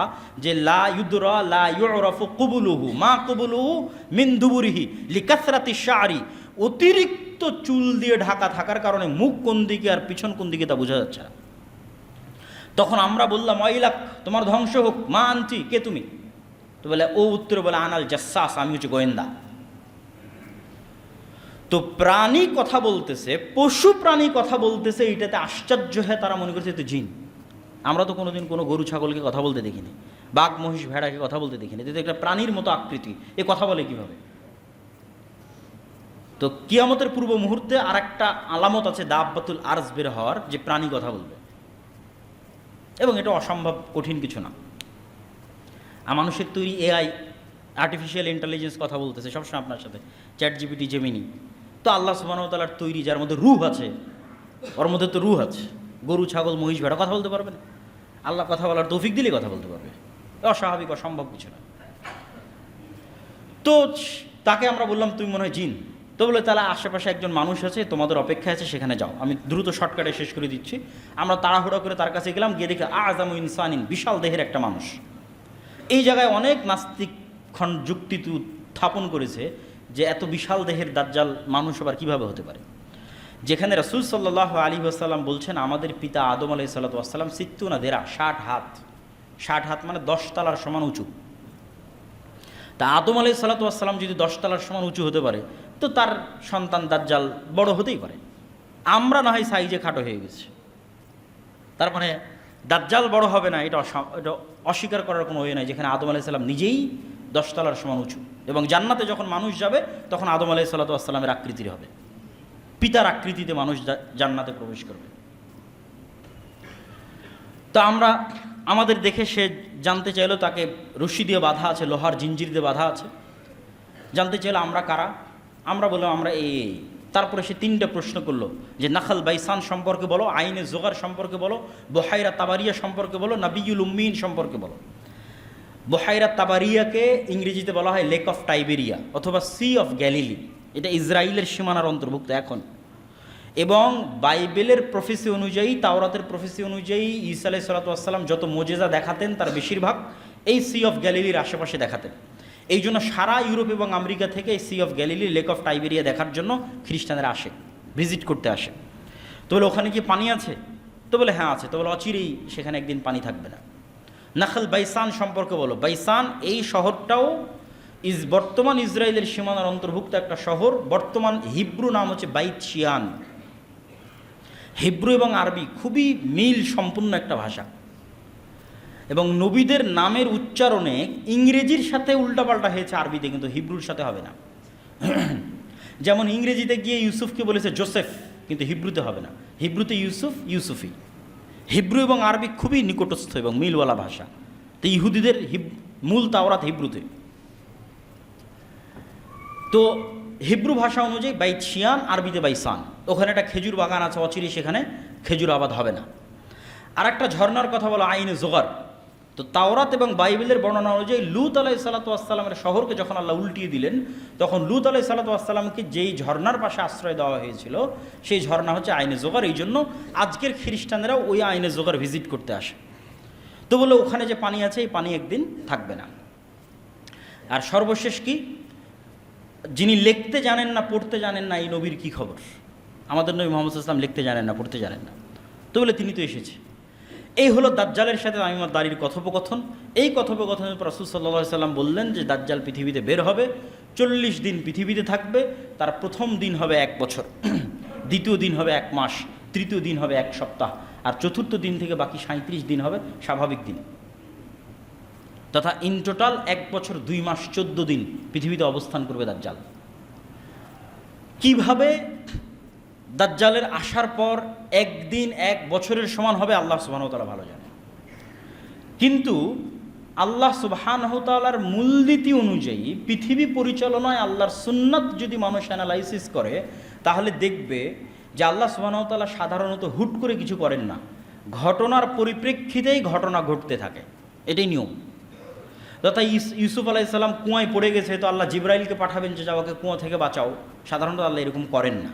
যে লা ইউদরা লা ইউরাফু কুবুলুহু মা কুবুলুহু মিন দুবুরিহি লিকাসরাতি শারি, অতিরিক্ত চুল দিয়ে ঢাকা থাকার কারণে মুখ কোন দিকে আর পিছন কোন দিকে তা বোঝা যাচ্ছে না। তখন আমরা বললাম ওয়াইলাক, তোমার ধ্বংস হোক, মা আনতি, কে তুমি? তো বলে, ও উত্তরে বলে, আনাল জাসাস, আমি হচ্ছে গোয়েন্দা। তো প্রাণী কথা বলতেছে, পশু প্রাণী কথা বলতেছে, এইটাতে আশ্চর্য হয়ে তারা মনে করছে তো জিন। আমরা তো কোনোদিন কোনো গরু ছাগলকে কথা বলতে দেখিনি, বাঘ মহিষ ভেড়াকে কথা বলতে দেখিনি, কিন্তু একটা প্রাণীর মতো আকৃতি, এ কথা বলে কিভাবে? তো কিয়ামতের পূর্ব মুহূর্তে আর একটা আলামত আছে দাব্বাতুল আরজ বের হওয়ার, যে প্রাণী কথা বলবে, এবং এটা অসম্ভব কঠিন কিছু না। মানুষের তৈরি এআই, আর্টিফিশিয়াল ইন্টেলিজেন্স কথা বলতেছে সবসময় আপনার সাথে, চ্যাট জিপিটি, জেমিনি। তো আল্লাহ সুবহানাহু ওয়া তাআলার তৈরি, যার মধ্যে রূহ আছে, ওর মধ্যে তো রূহ আছে। গরু ছাগল মহিষ ভেড়া কথা বলতে পারবে না? আল্লাহ কথা বলার তৌফিক দিলেই কথা বলতে পারবে। অস্বাভাবিক, অসম্ভব কিছু না। তো তাকে আমরা বললাম, তুমি মনে হয় জিন। তো বলে, তাহলে আশেপাশে একজন মানুষ আছে, তোমাদের অপেক্ষা আছে, সেখানে যাও। আমি দ্রুত শর্টকাটে শেষ করে দিচ্ছি। আমরা তাড়াহুড়া করে তার কাছে গেলাম, গিয়ে দেখি আযামু ইনসানিন, বিশাল দেহের একটা মানুষ। এই জায়গায় অনেক নাস্তিক যুক্তি উত্থাপন করেছে যে এত বিশাল দেহের দাজ্জাল মানুষ আবার কীভাবে হতে পারে, যেখানে রাসূল সাল্লাল্লাহু আলাইহি ওয়াসাল্লাম বলছেন আমাদের পিতা আদম আলাইহিস সালাতু ওয়াস সালাম 60 হাত, 60 হাত মানে 10 তলার সমান উঁচু। তা আদম আলাইহিস সালাতু ওয়াস সালাম যদি 10 তলার সমান উঁচু হতে পারে, তো তার সন্তান দাজ্জাল বড় হতেই পারে। আমরা না হয় সাইজে খাটো হয়ে গেছি, তার মানে দাজ্জাল বড় হবে না, এটা অস্বীকার করার কোনো ওয়ে নাই, যেখানে আদম আলাইহিস সালাম নিজেই 10 তলার সমান উঁচু। এবং জান্নাতে যখন মানুষ যাবে, তখন আদম আলাইহিস সালাতু ওয়াস সালামের আকৃতির হবে, পিতার আকৃতিতে মানুষ জান্নাতে প্রবেশ করবে। তো আমাদের দেখে সে জানতে চাইলো, তাকে রশি দিয়ে বাঁধা আছে, লোহার জিঞ্জির দিয়ে বাঁধা আছে। জানতে চাইলো আমরা কারা। আমরা বললাম আমরা এই। তারপরে সে 3টে প্রশ্ন করলো, যে নাখাল বাইসান সম্পর্কে বলো, আইনে জোগার সম্পর্কে বলো, বহাইরা তাবারিয়া সম্পর্কে বলো, নাবিয়ুল উম্মিন সম্পর্কে বলো। বহাইরা তাবারিয়াকে ইংরেজিতে বলা হয় লেক অফ টাইবেরিয়া অথবা সি অফ গ্যালিলি, এটা ইসরায়েলের সীমানার অন্তর্ভুক্ত এখন। এবং বাইবেলের প্রফেসি অনুযায়ী, তাওরাতের প্রফেসি অনুযায়ী ঈসা আলাইহিস সালাতু ওয়াস সালাম যত মুজিজা দেখাতেন, তার বেশিরভাগ এই সি অফ গ্যালিলির আশেপাশে দেখাতেন। এই জন্য সারা ইউরোপ এবং আমেরিকা থেকে এই sea of Galilee, lake of Tiberias দেখার জন্য খ্রিস্টানরা আসে, ভিজিট করতে আসে। তো বলে, ওখানে কি পানি আছে? তো বলে, হ্যাঁ আছে। তো বলে, অচিরেই সেখানে একদিন পানি থাকবে না। নাখাল বাইসান সম্পর্কে বলো। বাইসান এই শহরটাও বর্তমান ইসরায়েলের সীমানার অন্তর্ভুক্ত একটা শহর। বর্তমান হিব্রু নাম হচ্ছে বাইত শিয়ান। হিব্রু এবং আরবি খুবই মিল সম্পূর্ণ একটা ভাষা, এবং নবীদের নামের উচ্চারণে ইংরেজির সাথে উল্টাপাল্টা হয়েছে আরবিতে, কিন্তু হিব্রুর সাথে হবে না। যেমন ইংরেজিতে গিয়ে ইউসুফকে বলেছে জোসেফ, কিন্তু হিব্রুতে হবে না। হিব্রুতে ইউসুফ, ইউসুফি। হিব্রু এবং আরবি খুবই নিকটস্থ এবং মিলওয়ালা ভাষা। তো ইহুদিদের মূল তাওরাত হিব্রুতে। তো হিব্রু ভাষা অনুযায়ী বাইত শিয়ান, আরবিতে বাইসান। ওখানে একটা খেজুর বাগান আছে, অচিরে সেখানে খেজুর আবাদ হবে না। আর একটা ঝর্ণার কথা বলো আইনে জোগার। তো তাওরাত এবং বাইবেলের বর্ণনা অনুযায়ী লূত আলাইহিসসালাতু ওয়াসসালামের শহরকে যখন আল্লাহ উল্টিয়ে দিলেন, তখন লূত আলাইহিসসালাতু ওয়াসসালামকে যেই ঝর্ণার পাশে আশ্রয় দেওয়া হয়েছিল সেই ঝর্ণা হচ্ছে আইনে জোগার। এই জন্য আজকের খ্রিস্টানেরাও ওই আইনে জোগার ভিজিট করতে আসে। তো বলে ওখানে যে পানি আছে এই পানি একদিন থাকবে না। আর সর্বশেষ কি, যিনি লিখতে জানেন না পড়তে জানেন না, এই নবীর কি খবর? আমাদের নবী মুহাম্মদ সাল্লাল্লাহু আলাইহি ওয়াসাল্লাম লিখতে জানেন না পড়তে জানেন না, তো বলে তিনি তো এসেছে। এই হলো দাজ্জালের সাথে তামিমুদ দারির কথোপকথন। এই কথোপকথনের পর রাসূল সাল্লাল্লাহু আলাইহি ওয়াসাল্লাম বললেন যে দাজ্জাল পৃথিবীতে বের হবে, 40 দিন পৃথিবীতে থাকবে। তার প্রথম দিন হবে 1 বছর, দ্বিতীয় দিন হবে 1 মাস, তৃতীয় দিন হবে 1 সপ্তাহ, আর চতুর্থ দিন থেকে বাকি 37 দিন হবে স্বাভাবিক দিন। তথা ইন টোটাল 1 বছর 2 মাস 14 দিন পৃথিবীতে অবস্থান করবে দাজ্জাল। কিভাবে দাজ্জালের আসার পর একদিন 1 বছরের সমান হবে আল্লাহ সুবহানাহু ওয়া তাআলা ভালো জানে। কিন্তু আল্লাহ সুবহানাহু ওয়া তাআলার মূলনীতি অনুযায়ী পৃথিবী পরিচালনায় আল্লাহর সুন্নাত যদি মানুষ অ্যানালাইসিস করে, তাহলে দেখবে যে আল্লাহ সুবহানাহু ওয়া তাআলা সাধারণত হুট করে কিছু করেন না, ঘটনার পরিপ্রেক্ষিতেই ঘটনা ঘটতে থাকে, এটাই নিয়ম। তথা ইউসুফ আলাইহিস সালাম কুয়ায় পড়ে গেছে, তো আল্লাহ জিবরাইলকে পাঠাবেন যে যাওয়াকে কুয়া থেকে বাঁচাও, সাধারণত আল্লাহ এরকম করেন না।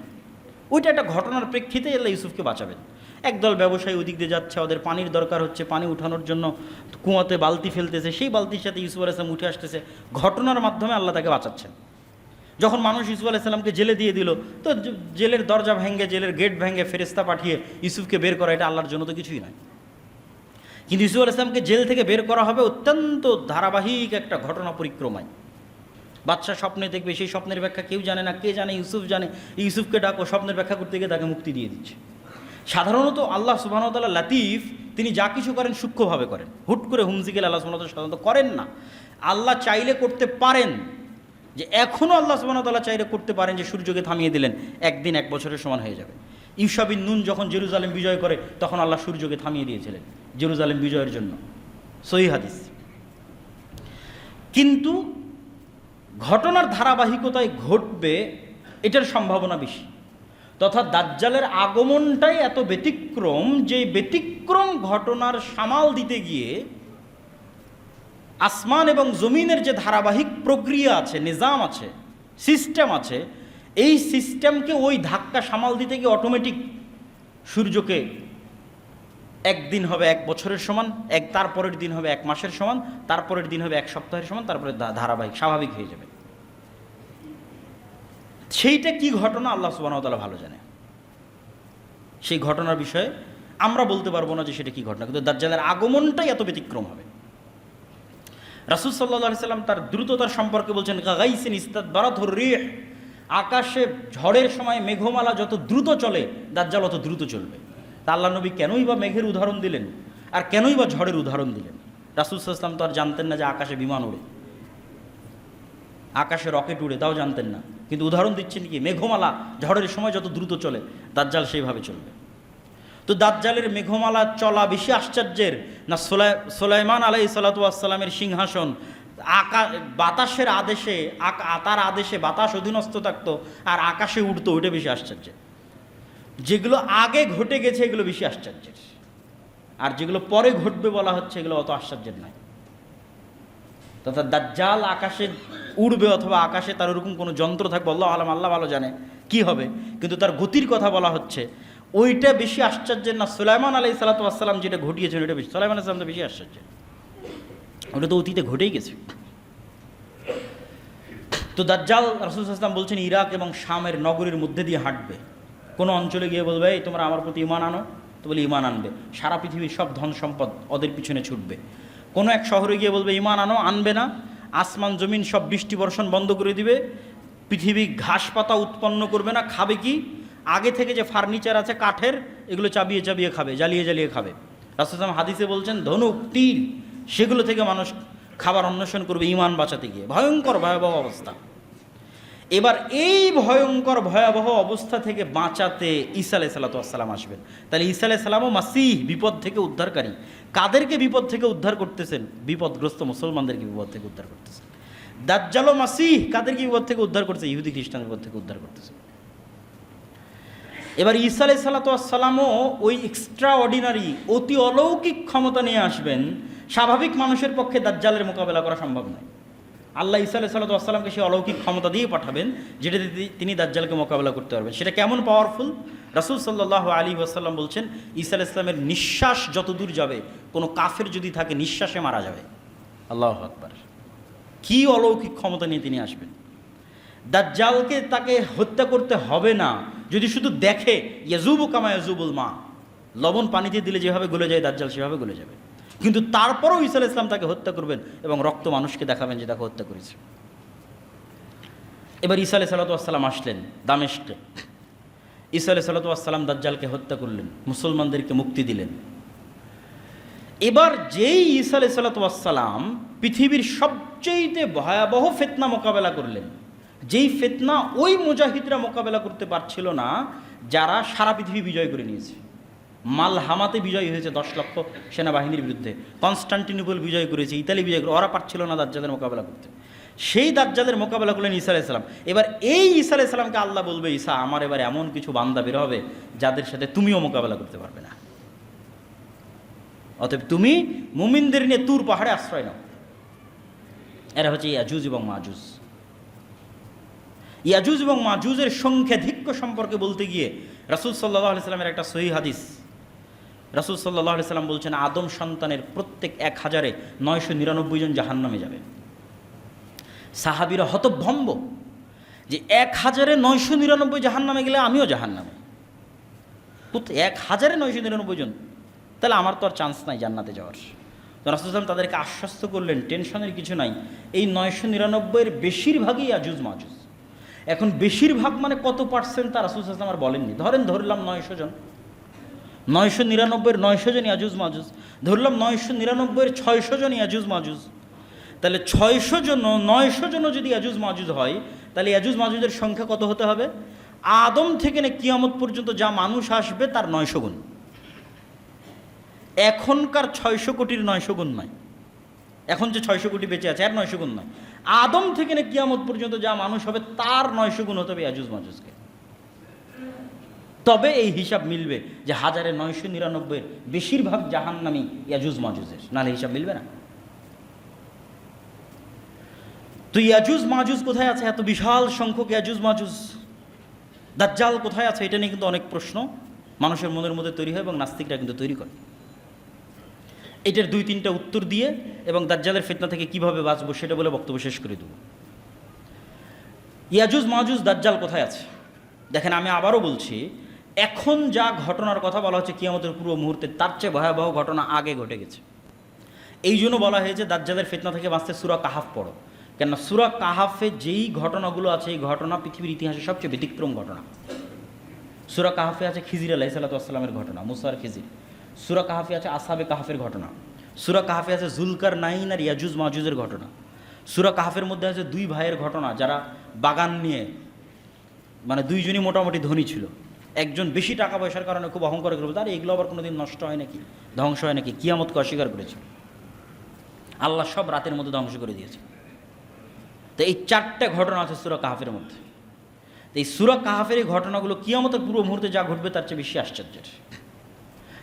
ওইটা একটা ঘটনার প্রেক্ষিতে আল্লাহ ইউসুফকে বাঁচাবেন। একদল ব্যবসায়ী ওদিক দিয়ে যাচ্ছে, ওদের পানির দরকার হচ্ছে, পানি উঠানোর জন্য কুয়াতে বালতি ফেলতেছে, সেই বালতির সাথে ইউসুফ আলাইহিস সালাম উঠে আসতেছে, ঘটনার মাধ্যমে আল্লাহ তাকে বাঁচাচ্ছেন। যখন মানুষ ইউসুফ আলাইহিস সালামকে জেলে দিয়ে দিল, তো জেলের দরজা ভেঙে, জেলের গেট ভেঙে ফেরেশতা পাঠিয়ে ইউসুফকে বের করা, এটা আল্লাহর জন্য তো কিছুই নয়। কিন্তু ইউসুফ আলাইহিস সালামকে জেল থেকে বের করা হবে অত্যন্ত ধারাবাহিক একটা ঘটনা পরিক্রমায়। বাদশা স্বপ্নে দেখবে, সেই স্বপ্নের ব্যাখ্যা কেউ জানে না, কে জানে? ইউসুফ জানে। ইউসুফকে ডাকো, স্বপ্নের ব্যাখ্যা করতে গিয়ে তাকে মুক্তি দিয়ে দিচ্ছে। সাধারণত আল্লাহ সুবহানাহু ওয়া তাআলা লাতিফ, তিনি যা কিছু করেন সূক্ষ্মভাবে করেন, হুট করে হুমজিকেল আল্লাহ সুবহানাহু ওয়া তাআলা সাধারণত করেন না। আল্লাহ চাইলে করতে পারেন, যে এখনও আল্লাহ সুবহানাহু ওয়া তাআলা চাইলে করতে পারেন যে সূর্যকে থামিয়ে দিলেন, একদিন 1 বছরের সমান হয়ে যাবে। ইউশা বিন নুন যখন জেরুজালেম বিজয় করে, তখন আল্লাহ সূর্যকে থামিয়ে দিয়েছিলেন জেরুজালেম বিজয়ের জন্য, সহিহ হাদিস। কিন্তু ঘটনার ধারাবাহিকতায় ঘটবে এটার সম্ভাবনা বেশি। তথা দাজ্জালের আগমনটাই এত ব্যতিক্রম, যে ব্যতিক্রম ঘটনার সামাল দিতে গিয়ে আসমান এবং জমিনের যে ধারাবাহিক প্রক্রিয়া আছে, নিজাম আছে, সিস্টেম আছে, এই সিস্টেমকে ওই ধাক্কা সামাল দিতে গিয়ে অটোমেটিক সূর্যকে একদিন হবে 1 বছরের সমান, তারপরের দিন হবে 1 মাসের সমান, তারপরের দিন হবে 1 সপ্তাহের সমান, তারপরে ধারাবাহিক স্বাভাবিক হয়ে যাবে। সেইটা কি ঘটনা আল্লাহ সুবহানাহু ওয়া তাআলা ভালো জানে। সেই ঘটনার বিষয়ে আমরা বলতে পারবো না যে সেটা কি ঘটনা, কিন্তু দাজ্জালের আগমনটাই এত ব্যতিক্রম হবে। রাসূল সাল্লাল্লাহু আলাইহি সাল্লাম তার দ্রুততার সম্পর্কে বলছেন, গাইসিন ইস্তাদবারাতুর রিহ, আকাশে ঝড়ের সময় মেঘমালা যত দ্রুত চলে, দাজ্জাল অত দ্রুত চলবে। তা আল্লাহ নবী কেনই বা মেঘের উদাহরণ দিলেন, আর কেনই বা ঝড়ের উদাহরণ দিলেন? রাসূল সাল্লাল্লাহু আলাইহি সাল্লাম তো আর জানতেন না যে আকাশে বিমান ওড়ে, আকাশে রকেট উড়ে, তাও জানতেন না। কিন্তু উদাহরণ দিচ্ছেন কি, মেঘমালা ঝড়ের সময় যত দ্রুত চলে, দাজ্জাল সেইভাবে চলবে। তো দাজ্জালের মেঘমালা চলা বেশি আশ্চর্যের না সুলাইমান আলাইহিসসালাতু ওয়াসসালামের সিংহাসন বাতাসের আদেশে, তার আদেশে বাতাস অধীনস্থ থাকতো আর আকাশে উঠতো, ওইটা বেশি আশ্চর্যের। যেগুলো আগে ঘটে গেছে এগুলো বেশি আশ্চর্যের, আর যেগুলো পরে ঘটবে বলা হচ্ছে এগুলো অত আশ্চর্যের নয়। তথা দাজ্জাল আকাশে উড়বে অথবা আকাশে তার ওরকম কোনো যন্ত্র থাকবে, আল্লাহ আলাম, আল্লাহ ভালো জানে কি হবে, কিন্তু তার গতির কথা বলা হচ্ছে, ওইটা বেশি আশ্চর্যের না সুলাইমান আলাইহিসসালাতু ওয়াসসালাম যেটা ঘটিয়েছেন ওইটা বেশি। সুলাইমান আলাইহিস সালাম তো বেশি আশ্চর্য, ওটা তো অতীতে ঘটেই গেছে। তো দাজ্জাল রাসূল সাল্লাল্লাহু আলাইহি ওয়াসাল্লাম বলছেন ইরাক এবং শামের নগরীর মধ্যে দিয়ে হাঁটবে, কোনো অঞ্চলে গিয়ে বলবে এই তোমরা আমার প্রতি ঈমান আনো, তো বলে ঈমান আনবে, সারা পৃথিবীর সব ধন সম্পদ ওদের পিছনে ছুটবে। কোনো এক শহরে গিয়ে বলবে ঈমান আনো, আনবে না, আসমান জমিন সব বৃষ্টি বর্ষণ বন্ধ করে দিবে, পৃথিবী ঘাস পাতা উৎপন্ন করবে না, খাবে কি? আগে থেকে যে ফার্নিচার আছে কাঠের, এগুলো চাবিয়ে চাবিয়ে খাবে, জ্বালিয়ে জ্বালিয়ে খাবে। রাসূল সাল্লাল্লাহু আলাইহি ওয়াসাল্লাম হাদিসে বলছেন ধনুক তীর সেগুলো থেকে মানুষ খাবার অন্বেষণ করবে ঈমান বাঁচাতে গিয়ে। ভয়ঙ্কর ভয়াবহ অবস্থা। এবার এই ভয়ঙ্কর ভয়াবহ অবস্থা থেকে বাঁচাতে ঈসা আলাইহিসসালাতু ওয়াসসালাম আসবেন। তাহলে ঈসা আলাইহিস সালামও মাসিহ, বিপদ থেকে উদ্ধারকারী। কাদেরকে বিপদ থেকে উদ্ধার করতেছেন? বিপদগ্রস্ত মুসলমানদেরকে বিপদ থেকে উদ্ধার করতেছেন। দাজ্জালও মাসিহ, কাদেরকে বিপদ থেকে উদ্ধার করছে? ইহুদি খ্রিস্টানদের বিপদ থেকে উদ্ধার করতেছে। এবার ঈসা আলাইহিস সালাতু ওয়াস সালামও ওই এক্সট্রা অর্ডিনারি অতি অলৌকিক ক্ষমতা নিয়ে আসবেন। স্বাভাবিক মানুষের পক্ষে দাজ্জালের মোকাবেলা করা সম্ভব নয়। আল্লাহ ঈসা আলাইহিস সালাতু ওয়াস সালামকে সেই অলৌকিক ক্ষমতা দিয়ে পাঠাবেন যেটা তিনি দাজ্জালকে মোকাবেলা করতে পারবেন। সেটা কেমন পাওয়ারফুল? রাসূল সাল্লাল্লাহু আলাইহি ওয়াসাল্লাম বলছেন, ঈসা আলাইহিস সালামের নিঃশ্বাস যত দূর যাবে, কোনো কাফের যদি থাকে নিঃশ্বাসে মারা যাবে। আল্লাহু আকবার! কি অলৌকিক ক্ষমতা নিয়ে তিনি আসবেন। দাজ্জালকে তাকে হত্যা করতে হবে না, যদি শুধু দেখে ইয়াজুবু কামা ইয়াজুবুল মা, লবণ পানিতে দিলে যেভাবে গলে যায় দাজ্জাল সেভাবে গলে যাবে। কিন্তু তারপরেও ঈসা আলাইহিস সালাম তাকে হত্যা করবেন এবং রক্ত মানুষকে দেখাবেন যে তাকে হত্যা করেছে। এবার ঈসা আলাইহিস সালাতু ওয়াস সালাম আসলেন দামেস্কে। ঈসা আলাইহিস সালাতু ওয়াস সালাম দাজ্জালকে হত্যা করলেন, মুসলমানদেরকে মুক্তি দিলেন। এবার যেই ঈসা আলাইহিস সালাতু ওয়াস সালাম পৃথিবীর সবচেয়ে ভয়াবহ ফিতনা মোকাবেলা করলেন, যেই ফিতনা ওই মুজাহিদরা মোকাবেলা করতে পারছিল না যারা সারা পৃথিবী বিজয় করে নিয়েছে। মালহামাতে বিজয় হয়েছে 10 লক্ষ সেনাবাহিনীর বিরুদ্ধে, কনস্টান্টিনোপল বিজয় করেছে, ইতালি বিজয় করে, ওরা পারছিল না দাজ্জালের মোকাবেলা করতে। সেই দাজ্জালের মোকাবেলা করলেন ঈসা আলাইহিস সালাম। এবার এই ঈসা আলাইহিস সালামকে আল্লাহ বলবে, ঈসা, আমার এবার এমন কিছু বান্দা বের হবে যাদের সাথে তুমিও মোকাবেলা করতে পারবে না, অতএব তুমি মুমিনদের নিয়ে তুর পাহাড়ে আশ্রয় নাও। এরা হচ্ছে ইয়াজুজ এবং মাজুজ। ইয়াজুজ এবং মাজুজের সংখ্যাধিক্য সম্পর্কে বলতে গিয়ে রাসূল সাল্লাল্লাহু আলাইহি সাল্লামের একটা সহিহ হাদিস, রাসূল সাল্লাল্লাহু আলাইহি সাল্লাম বলছেন, আদম সন্তানের প্রত্যেক 1099 জন জাহান্নামে যাবে। সাহাবীরা হতভম্ব যে 1099 জাহান্নামে গেলে আমিও জাহান্নামে, 1099 জন, তাহলে আমার তো আর চান্স নাই জান্নাতে যাওয়ার। তো রাসূল সাল্লাল্লাহু তাদেরকে আশ্বস্ত করলেন, টেনশনের কিছু নাই, এই 999-এর বেশিরভাগই ইয়াজুজ মাজুজ। এখন বেশিরভাগ মানে কত পার্সেন্ট তা রাসূল সাল্লাল্লাহু আর বলেননি। ধরলাম 900 জন, 999-এর 900 জন ইয়াজুজ মাজুজ, ধরলাম 999-এর 600 জন ইয়াজুজ মাজুজ। তাহলে 600 জন 900 জন যদি ইয়াজুজ মাজুজ হয়, তাহলে ইয়াজুজ মাজুজের সংখ্যা কত হতে হবে? আদম থেকে না কিয়ামত পর্যন্ত যা মানুষ আসবে তার 900 গুণ। এখনকার 600 কোটির 900 গুণ নয়, এখন যে 600 কোটি বেঁচে আছে আর 900 গুণ নয়, আদম থেকে না কিয়ামত পর্যন্ত যা মানুষ হবে তার 900 গুণ হতে হবে ইয়াজুজ মাজুজকে। তবে এই হিসাব মিলবে যে 1999-এর বেশিরভাগ জাহান্নামী ইয়াজুজ মাজুজের, নাহলে হিসাব মিলবে না। তো ইয়াজুজ মাজুজ কোথায় আছে? এত বিশাল সংখ্যক ইয়াজুজ মাজুজ, দাজ্জাল কোথায় আছে? এটা নিয়ে কিন্তু অনেক প্রশ্ন মানুষের মনের মধ্যে তৈরি হয় এবং নাস্তিকরা কিন্তু তৈরি করে। এটার 2-3টা উত্তর দিয়ে এবং দাজ্জালের ফিতনা থেকে কিভাবে বাঁচবো সেটা বলে বক্তব্য শেষ করে দেব। ইয়াজুজ মাজুজ দাজ্জাল কোথায় আছে? দেখেন, আমি আবারও বলছি, এখন যা ঘটনার কথা বলা হচ্ছে কিয়ামতের পূর্ব মুহূর্তে, তার চেয়ে ভয়াবহ ঘটনা আগে ঘটে গেছে। এই জন্য বলা হয়েছে দাজ্জালের ফিতনা থেকে বাঁচতে সূরা কাহাফ পড়ো, কেননা সূরা কাহাফে যেই ঘটনাগুলো আছে এই ঘটনা পৃথিবীর ইতিহাসে সবচেয়ে ব্যতিক্রম ঘটনা। সূরা কাহাফে আছে খিজির আলাইহিস সালাতু ওয়াস সালামের ঘটনা, মুসা আর খিজির। সূরা কাহাফে আছে আসহাবে কাহাফের ঘটনা। সূরা কাহাফে আছে যুলকারনাইন আর ইয়াজুজ মাজুজের ঘটনা। সূরা কাহাফের মধ্যে আছে 2 ভাইয়ের ঘটনা যারা বাগান নিয়ে, মানে 2 জনই মোটামুটি ধনী ছিল। একজন বেশি টাকা পয়সার কারণে খুব অহংকার করে বলতো, আরে এগুলো আবার কোনোদিন নষ্ট হয় নাকি, ধ্বংস হয় নাকি, কিয়ামতকে অস্বীকার করেছে। আল্লাহ সব রাতের মধ্যে ধ্বংস করে দিয়েছে। তো এই 4টে ঘটনা আছে সূরা কাহাফের মধ্যে। তো এই সূরা কাহাফের এই ঘটনাগুলো কিয়ামতের পূর্ব মুহূর্তে যা ঘটবে তার চেয়ে বেশি আশ্চর্যের।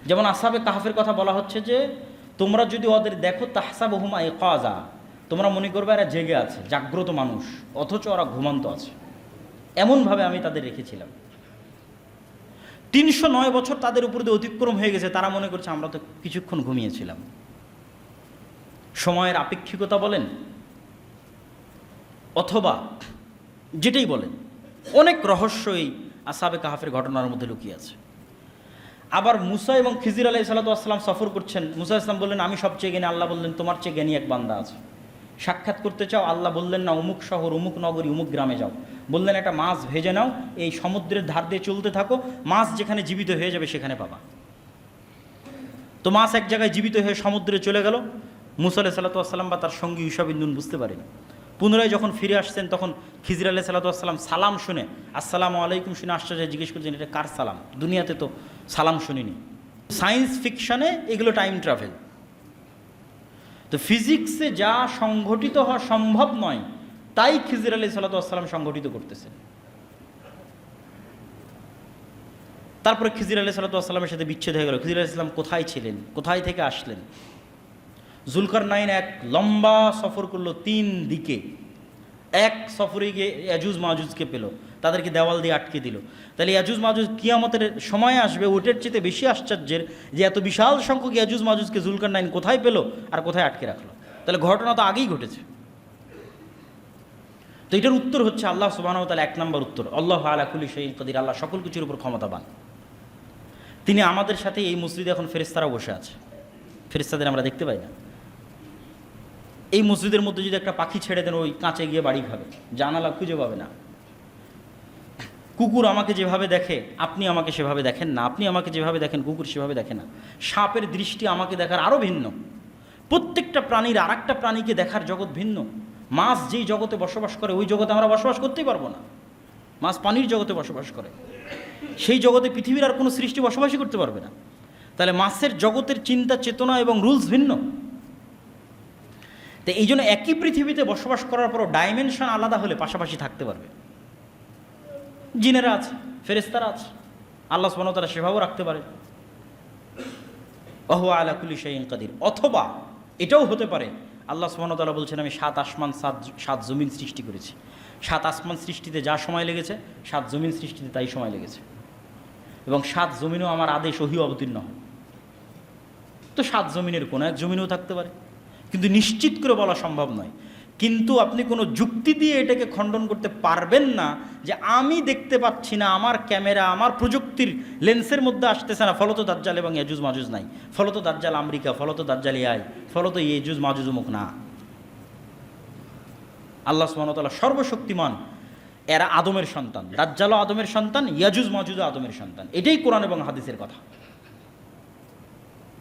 যেমন আসহাবে কাহাফের কথা বলা হচ্ছে যে তোমরা যদি ওদের দেখো তাহসাবুহুম আইকাযা, তোমরা মনে করবে এরা জেগে আছে, জাগ্রত মানুষ, অথচ ওরা ঘুমন্ত আছে। এমনভাবে আমি তাদের রেখেছিলাম। 309 বছর তাদের উপর দিয়ে অতিক্রম হয়ে গেছে, তারা মনে করছে আমরা তো কিছুক্ষণ ঘুমিয়েছিলাম। সময়ের আপেক্ষিকতা বলেন অথবা যেটাই বলেন, অনেক রহস্যই আসহাবে কাহাফের ঘটনার মধ্যে লুকিয়ে আছে। আবার মুসা এবং খিজির আলাইহিস সালাতু ওয়াস সালাম সফর করছেন। মুসা ইসলাম বললেন, আমি সবচেয়ে জ্ঞানী। আল্লাহ বললেন, তোমার চেয়ে জ্ঞানী এক বান্দা আছে, সাক্ষাৎ করতে চাও? আল্লাহ বললেন, না, অমুক শহর, অমুক নগরী, অমুক গ্রামে যাও। বললেন, একটা মাছ ভেজে নাও, এই সমুদ্রের ধার দিয়ে চলতে থাকো, মাছ যেখানে জীবিত হয়ে যাবে সেখানে পাবা। তো মাছ এক জায়গায় জীবিত হয়ে সমুদ্রে চলে গেল। মুসা আলাইহিস সালাতু ওয়াস সালাম বা তার সঙ্গী ইউশা বিন নুন বুঝতে পারেনি। পুনরায় যখন ফিরে আসছেন তখন খিজির আলাইহিস সালাতু ওয়াস সালাম সালাম শুনে, আসসালামু আলাইকুম শুনে আশ্চর্য জিজ্ঞেস করছেন, এটা কার সালাম? দুনিয়াতে তো সালাম শুনিনি। সায়েন্স ফিকশনে এগুলো টাইম ট্রাভেল। তো ফিজিক্সে যা সংঘটিত হওয়া সম্ভব নয় তাই খিজির আলাইহিস সালাতু ওয়াস সালাম সংঘটিত করতেছেন। তারপরে খিজির আলাইহিস সালামের সাথে বিচ্ছেদ হয়ে গেল। খিজির আলাইহিস সালাম কোথায় ছিলেন, কোথায় থেকে আসলেন? জুলকারনাইন এক লম্বা সফর করলো 3 দিকে। এক সফরে গিয়ে ইয়াজুজ মাজুজকে পেল, তাদেরকে দেওয়াল দিয়ে আটকে দিল। তাহলে ইয়াজুজ মাজুজ কিয়ামতের সময় আসবে, ওটার চেয়ে বেশি আশ্চর্যের যে এত বিশাল সংখ্যক ইয়াজুজ মাজুজকে জুলকারনাইন কোথায় পেল আর কোথায় আটকে রাখলো। তাহলে ঘটনা তো আগেই ঘটেছে। তো এটার উত্তর হচ্ছে আল্লাহ সুবহানাহু ওয়া তাআলা, 1 নম্বর উত্তর, আল্লাহু আলা কুল্লি শাইইন কাদির, আল্লাহ সকল কিছুর উপর ক্ষমতাবান। তিনি আমাদের সাথে এই মসজিদে এখন ফেরেশতারা বসে আছে, ফেরেশতাদের আমরা দেখতে পাই না। এই মসজিদের মধ্যে যদি একটা পাখি ছেড়ে দেন, ওই কাঁচে গিয়ে বাড়ি খাবে, জানালা খুঁজে পাবে না। কুকুর আমাকে যেভাবে দেখে আপনি আমাকে সেভাবে দেখেন না, আপনি আমাকে যেভাবে দেখেন কুকুর সেভাবে দেখে না। সাপের দৃষ্টি আমাকে দেখার আরও ভিন্ন। প্রত্যেকটা প্রাণীর আর একটা প্রাণীকে দেখার জগৎ ভিন্ন। মাছ যেই জগতে বসবাস করে ওই জগতে আমরা বসবাস করতেই পারবো না। মাছ পানির জগতে বসবাস করে, সেই জগতে পৃথিবীর আর কোনো সৃষ্টি বসবাসই করতে পারবে না। তাহলে মাছের জগতের চিন্তা চেতনা এবং রুলস ভিন্ন। তো এই জন্য একই পৃথিবীতে বসবাস করার পরও ডাইমেনশন আলাদা হলে পাশাপাশি থাকতে পারবে। জিনেরা আছে, ফেরেশতারা আছে, আল্লাহ সুবহানাহু ওয়া তাআলা সেভাবেও রাখতে পারে। ওয়া হুয়া আলা কুল্লি শাইইন কাদির। অথবা এটাও হতে পারে আল্লাহ সুবহানাহু ওয়া তাআলা বলছেন, আমি 7 আসমান 7 জমিন সৃষ্টি করেছি। 7 আসমান সৃষ্টিতে যা সময় লেগেছে 7 জমিন সৃষ্টিতে তাই সময় লেগেছে, এবং 7 জমিনও আমার আদেশ ওহী অবতীর্ণ হয়। তো 7 জমিনের কোনো এক জমিনেও থাকতে পারে, কিন্তু নিশ্চিত করে বলা সম্ভব নয়। কিন্তু আপনি কোনো যুক্তি দিয়ে এটাকে খণ্ডন করতে পারবেন না যে আমি দেখতে পাচ্ছি না, আমার ক্যামেরা আমার প্রযুক্তির লেন্সের মধ্যে আসতেছে না, ফলত দাজ্জাল এবং ইয়াজুজ মাজুজ নাই, ফলত দাজ্জাল আমেরিকা, ফলত দাজ্জাল এআই, ফলত ইয়াজুজ মাজুজ মুখ না। আল্লাহ সুবহানাহু ওয়া তাআলা সর্বশক্তিমান। এরা আদমের সন্তান, দাজ্জালও আদমের সন্তান, ইয়াজুজ মাজুজও আদমের সন্তান। এটাই কোরআন এবং হাদিসের কথা।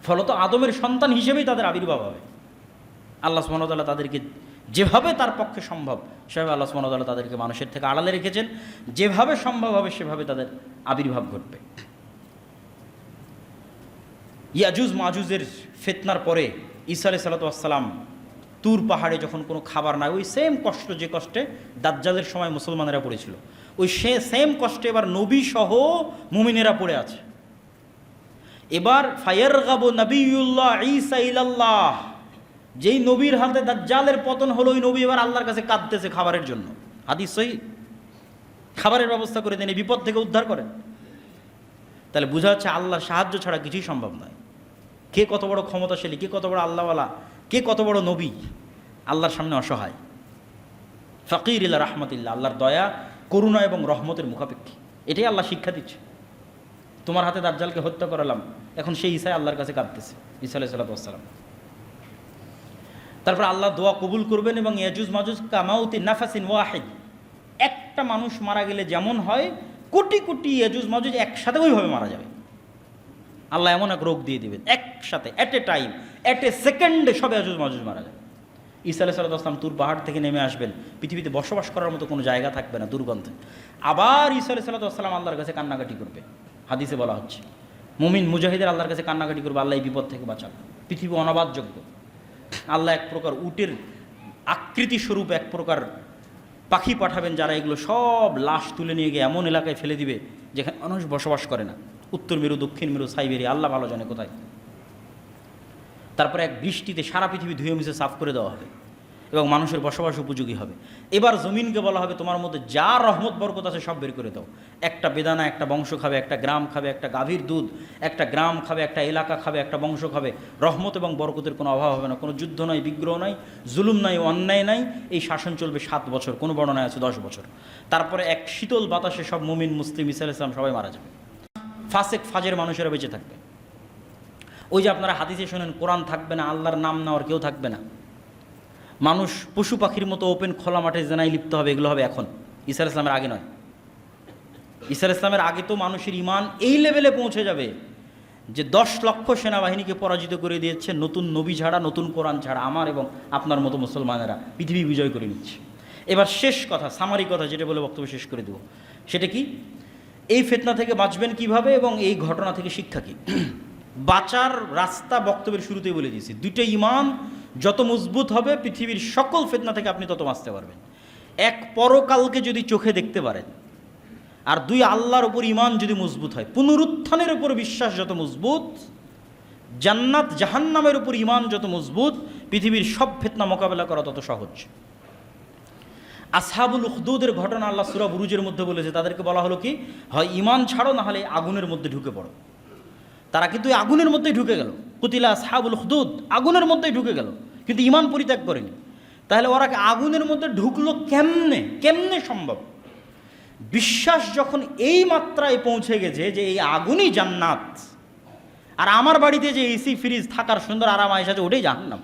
ফলত আদমের সন্তান হিসেবেই তাদের আবির্ভাব হবে। আল্লাহ সুবহানাহু ওয়া তাআলা তাদেরকে যেভাবে তার পক্ষে সম্ভব সেভাবে আল্লাহ সুবহানাহু ওয়া তাআলা তাদেরকে মানুষের থেকে আড়ালে রেখেছেন। যেভাবে সম্ভব হবে সেভাবে তাদের আবির্ভাব ঘটবে। ইয়াজুজ মাজুজের ফিতনার পরে ঈসা আলাইহিস সালাম তুর পাহাড়ে যখন কোনো খাবার নাই, ওই সেম কষ্ট যে কষ্টে দাজ্জালের সময় মুসলমানেরা পড়েছিল, ওই সেম কষ্টে এবার নবী সহ মুমিনেরা পড়ে আছে। এবার ফায়ারগাবু নবিয়ুল্লাহ ঈসা ইলাল্লাহ, যেই নবীর হাতে দাজ্জালের পতন হলো, ওই নবী এবার আল্লাহর কাছে কাঁদতেছে খাবারের জন্য। হাদিস সহিহ, খাবারের ব্যবস্থা করে দেন, এই বিপদ থেকে উদ্ধার করেন। তাহলে বোঝা যাচ্ছে আল্লাহর সাহায্য ছাড়া কিছুই সম্ভব নয়। কে কত বড় ক্ষমতাশালী, কে কত বড় আল্লাহওয়ালা, কে কত বড় নবী, আল্লাহর সামনে অসহায়। ফাকির ইলা রাহমাতিল্লাহ, আল্লাহর দয়া করুণা এবং রহমতের মুখাপেক্ষী। এটাই আল্লাহ শিক্ষা দিচ্ছে। তোমার হাতে দাজ্জালকে হত্যা করালাম, এখন সেই ঈসা আল্লাহর কাছে কাঁদতেছে, ঈসা আলাইহিস সালাম। তারপর আল্লাহ দোয়া কবুল করবেন এবং ইয়াজুজ মাজুজ কামাউতি নাফাসিন ওয়াহিদ, একটা মানুষ মারা গেলে যেমন হয় কোটি কোটি ইয়াজুজ মাজুজ একসাথে ওইভাবে মারা যাবে। আল্লাহ এমন এক রোগ দিয়ে দিবেন একসাথে, at a time, at a সেকেন্ডে সব ইয়াজুজ মাজুজ মারা যাবে। ঈসা আলাইহিস সালাম তুর পাহাড় থেকে নেমে আসবেন, পৃথিবীতে বসবাস করার মতো কোনো জায়গা থাকবে না দুর্গন্ধে। আবার ঈসা আলাইহিস সালাম আল্লাহর কাছে কান্নাকাটি করবে। হাদিসে বলা হচ্ছে মুমিন মুজাহিদের আল্লাহর কাছে কান্নাকাটি করবে, আল্লাহ এই বিপদ থেকে বাঁচান, পৃথিবী অনাবাদযোগ্য। আল্লাহ এক প্রকার উটের আকৃতি স্বরূপ এক প্রকার পাখি পাঠাবেন, যারা এগুলো সব লাশ তুলে নিয়ে গিয়ে এমন এলাকায় ফেলে দিবে যেখানে মানুষ বসবাস করে না, উত্তর মেরু, দক্ষিণ মেরু, সাইবেরিয়া, আল্লাহ ভালো জানে কোথায়। তারপরে এক বৃষ্টিতে সারা পৃথিবী ধুয়ে মুছে সাফ করে দেওয়া হবে এবং মানুষের বসবাস উপযোগী হবে। এবার জমিনকে বলা হবে তোমার মধ্যে যা রহমত বরকত আছে সব বের করে দাও। একটা বেদানা একটা বংশ খাবে, একটা গ্রাম খাবে, একটা গাভীর দুধ একটা গ্রাম খাবে, একটা এলাকা খাবে, একটা বংশ খাবে। রহমত এবং বরকতের কোনো অভাব হবে না, কোনো যুদ্ধ নয়, বিগ্রহ নাই, জুলুম নাই, অন্যায় নাই। এই শাসন চলবে 7 বছর, কোনো বর্ণনায় আছে 10 বছর। তারপরে এক শীতল বাতাসে সব মুমিন মুসলিম ঈসা আলাইহিস সালাম সবাই মারা যাবে, ফাসেক ফাজের মানুষেরা বেঁচে থাকবে। ওই যে আপনারা হাদিসে শোনেন কোরআন থাকবে না, আল্লাহর নাম নেওয়ার কেউ থাকবে না, মানুষ পশু পাখির মতো ওপেন খোলা মাঠে জেনায় লিপ্ত হবে। এগুলো হবে এখন, ঈসা আলাইহিস সালামের আগে নয়। ঈসা আলাইহিস সালামের আগে তো মানুষের ঈমান এই লেভেলে পৌঁছে যাবে যে 10 লক্ষ সেনাবাহিনীকে পরাজিত করে দিয়েছে নতুন নবী ছাড়া, নতুন কোরআন ছাড়া। আমার এবং আপনার মতো মুসলমানেরা পৃথিবী বিজয় করে নিচ্ছে। এবার শেষ কথা, সামারি কথা, যেটা বলে বক্তব্য শেষ করে দেব, সেটা কি? এই ফিতনা থেকে বাঁচবেন কিভাবে এবং এই ঘটনা থেকে শিক্ষা কী? বাঁচার রাস্তা বক্তব্যের শুরুতেই বলে দিয়েছি। 2টা ঈমান যত মজবুত হবে পৃথিবীর সকল ফিতনা থেকে আপনি তত বাঁচতে পারবেন। এক, পরকালকে যদি চোখে দেখতে পারেন, আর দুই, আল্লাহর উপর ঈমান যদি মজবুত হয়, পুনরুত্থানের উপর বিশ্বাস যত মজবুত, জান্নাত জাহান্নামের উপর ঈমান যত মজবুত, পৃথিবীর সব ফিতনা মোকাবেলা করা তত সহজ। আসহাবুল উখদুদের ঘটনা আল্লাহ সূরা বুরুজের মধ্যে বলেছে, তাদেরকে বলা হলো কি, হয় ঈমান ছাড়ো, না হলে আগুনের মধ্যে ঢুকে পড়ো। তারা কিন্তু আগুনের মধ্যেই ঢুকে গেল। কুতিলা আসহাবুল উখদুদ, আগুনের মধ্যেই ঢুকে গেল, কিন্তু ঈমান পরিত্যাগ করেনি। তাহলে ওরা আগুনের মধ্যে ঢুকলো কেমনে? কেমনে সম্ভব? বিশ্বাস যখন এই মাত্রায় পৌঁছে গেছে যে এই আগুনই জান্নাত, আর আমার বাড়িতে যে এসি ফ্রিজ থাকার সুন্দর আরাম আয়েশ আছে, ওটাই জাহান্নাম,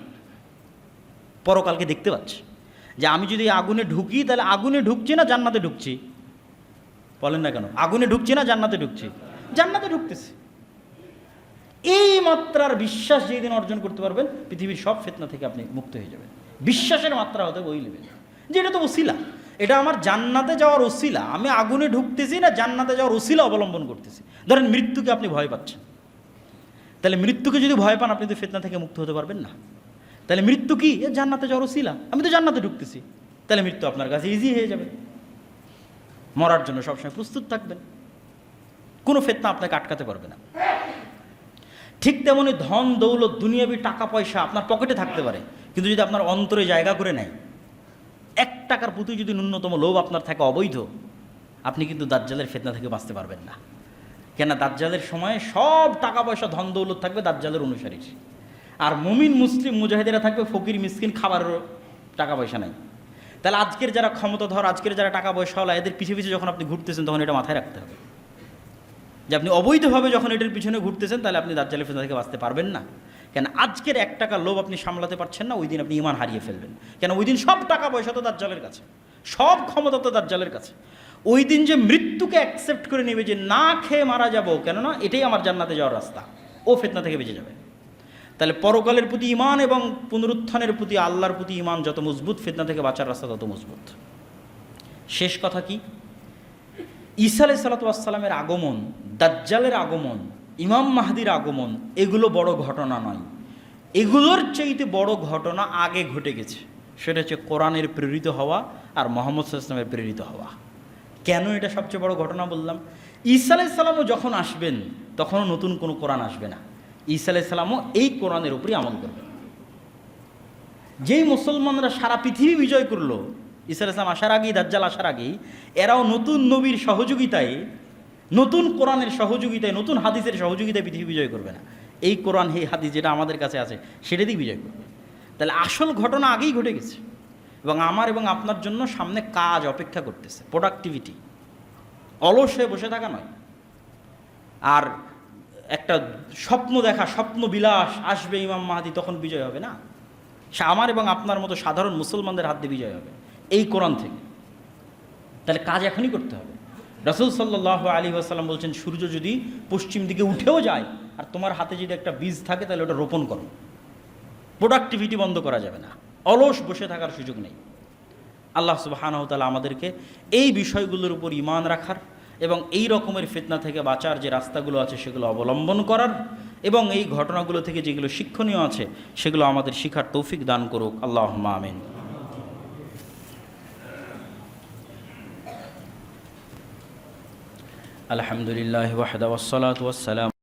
পরকালকে দেখতে পাচ্ছি যে আমি যদি আগুনে ঢুকি, তাহলে আগুনে ঢুকছি না জান্নাতে ঢুকছি? বলেন না কেন? আগুনে ঢুকছি না জান্নাতে ঢুকছি? জান্নাতে ঢুকতেছি। এই মাত্রার বিশ্বাস যেদিন অর্জন করতে পারবেন, পৃথিবীর সব ফিতনা থেকে আপনি মুক্ত হয়ে যাবেন। বিশ্বাসের মাত্রা হতে ওই নেবেন যে এটা তো ওসিলা, এটা আমার জান্নাতে যাওয়ার ওসিলা, আমি আগুনে ঢুকতেছি না জান্নাতে যাওয়ার ওসিলা অবলম্বন করতেছি। ধরেন মৃত্যুকে আপনি ভয় পাচ্ছেন, তাহলে মৃত্যুকে যদি ভয় পান, আপনি তো ফিতনা থেকে মুক্ত হতে পারবেন না। তাহলে মৃত্যু কি? এ জান্নাতে যাওয়ার ওসিলা, আমি তো জান্নাতে ঢুকতেছি, তাহলে মৃত্যু আপনার কাছে ইজি হয়ে যাবে। মরার জন্য সবসময় প্রস্তুত থাকবেন, কোনো ফিতনা আপনাকে আটকাতে পারবে না। ঠিক তেমনি ধন দৌলত দুনিয়াবি টাকা পয়সা আপনার পকেটে থাকতে পারে, কিন্তু যদি আপনার অন্তরে জায়গা করে নেয়, 1 টাকার প্রতি যদি ন্যূনতম লোভ আপনার থাকে অবৈধ, আপনি কিন্তু দাজ্জালের ফিতনা থেকে বাঁচতে পারবেন না। কেন? দাজ্জালের সময় সব টাকা পয়সা ধন দৌলত থাকবে দাজ্জালের অনুসারী, আর মুমিন মুসলিম মুজাহিদেরা থাকবে ফকির মিসকিন, খাবারের টাকা পয়সা নাই। তাহলে আজকের যারা ক্ষমতাধর, আজকের যারা টাকা পয়সাওয়ালা, এদের পিছিয়ে পিছিয়ে যখন আপনি ঘুরতেছেন, তখন এটা মাথায় রাখতে হবে যে আপনি অবৈধভাবে যখন এটার পিছনে ঘুরতেছেন, তাহলে আপনি দাজ্জালের ফিতনা থেকে বাঁচতে পারবেন না। কেন? আজকের 1 টাকার লোভ আপনি সামলাতে পারছেন না, ওই দিন আপনি ঈমান হারিয়ে ফেলবেন। কেন? ওই দিন সব টাকা পয়সা তো দাজ্জালের কাছে, সব ক্ষমতা তো দাজ্জালের কাছে। ওই দিন যে মৃত্যুকে অ্যাকসেপ্ট করে নেবে যে না খেয়ে মারা যাবো, কেননা এটাই আমার জান্নাতে যাওয়ার রাস্তা, ও ফিতনা থেকে বেঁচে যাবে। তাহলে পরকালের প্রতি ঈমান এবং পুনরুত্থানের প্রতি আল্লাহর প্রতি ঈমান যত মজবুত, ফিতনা থেকে বাঁচার রাস্তা তত মজবুত। শেষ কথা কি? ঈসা আলাইহিস সালাতু ওয়াস সালামের আগমন, দাজ্জালের আগমন, ইমাম মাহদির আগমন, এগুলো বড় ঘটনা নয়। এগুলোর চাইতে বড় ঘটনা আগে ঘটে গেছে, সেটা হচ্ছে কোরআনের প্রেরিত হওয়া আর মুহাম্মদ সাল্লাল্লাহু আলাইহি ওয়াসাল্লামের প্রেরিত হওয়া। কেন এটা সবচেয়ে বড় ঘটনা বললাম? ঈসা আলাইহিস সালামও যখন আসবেন, তখনও নতুন কোনো কোরআন আসবে না। ঈসা আলাইহিস সালামও এই কোরআনের উপরই আমল করবেন। যেই মুসলমানরা সারা পৃথিবী বিজয় করলো ঈসা আলাইহিস সালাম আসার আগেই, দাজ্জাল আসার আগেই, এরাও নতুন নবীর সহযোগিতায়, নতুন কোরআনের সহযোগিতায়, নতুন হাদিসের সহযোগিতায় পৃথিবী বিজয় করবে না। এই কোরআন, এই হাদিস যেটা আমাদের কাছে আছে, সেটা দিয়ে বিজয় করবে। তাহলে আসল ঘটনা আগেই ঘটে গেছে, এবং আমার এবং আপনার জন্য সামনে কাজ অপেক্ষা করতেছে, প্রোডাক্টিভিটি। অলস হয়ে বসে থাকা নয়, আর একটা স্বপ্ন দেখা, স্বপ্ন বিলাস, আসবে ইমাম মাহদী, তখন বিজয় হবে না। সে আমার এবং আপনার মতো সাধারণ মুসলমানদের হাত দিয়ে বিজয় হবে এই কোরআন থেকে। তাহলে কাজ এখনই করতে হবে। রাসূল সাল্লাল্লাহু আলাইহি ওয়াসাল্লাম বলছেন, সূর্য যদি পশ্চিম দিকে উঠেও যায় আর তোমার হাতে যদি একটা বীজ থাকে, তাহলে ওটা রোপণ করো। প্রোডাক্টিভিটি বন্ধ করা যাবে না, অলস বসে থাকার সুযোগ নেই। আল্লাহ সুবহানাহু ওয়া তাআলা আমাদেরকে এই বিষয়গুলোর উপর ঈমান রাখার এবং এই রকমের ফিতনা থেকে বাঁচার যে রাস্তাগুলো আছে সেগুলো অবলম্বন করার, এবং এই ঘটনাগুলো থেকে যেগুলো শিক্ষণীয় আছে সেগুলো আমাদের শিখার তৌফিক দান করুক। আল্লাহুম্মা আমিন। আলহামদুলিল্লাহি ওয়াহদা ওয়াসসালাতু ওয়াসসালাম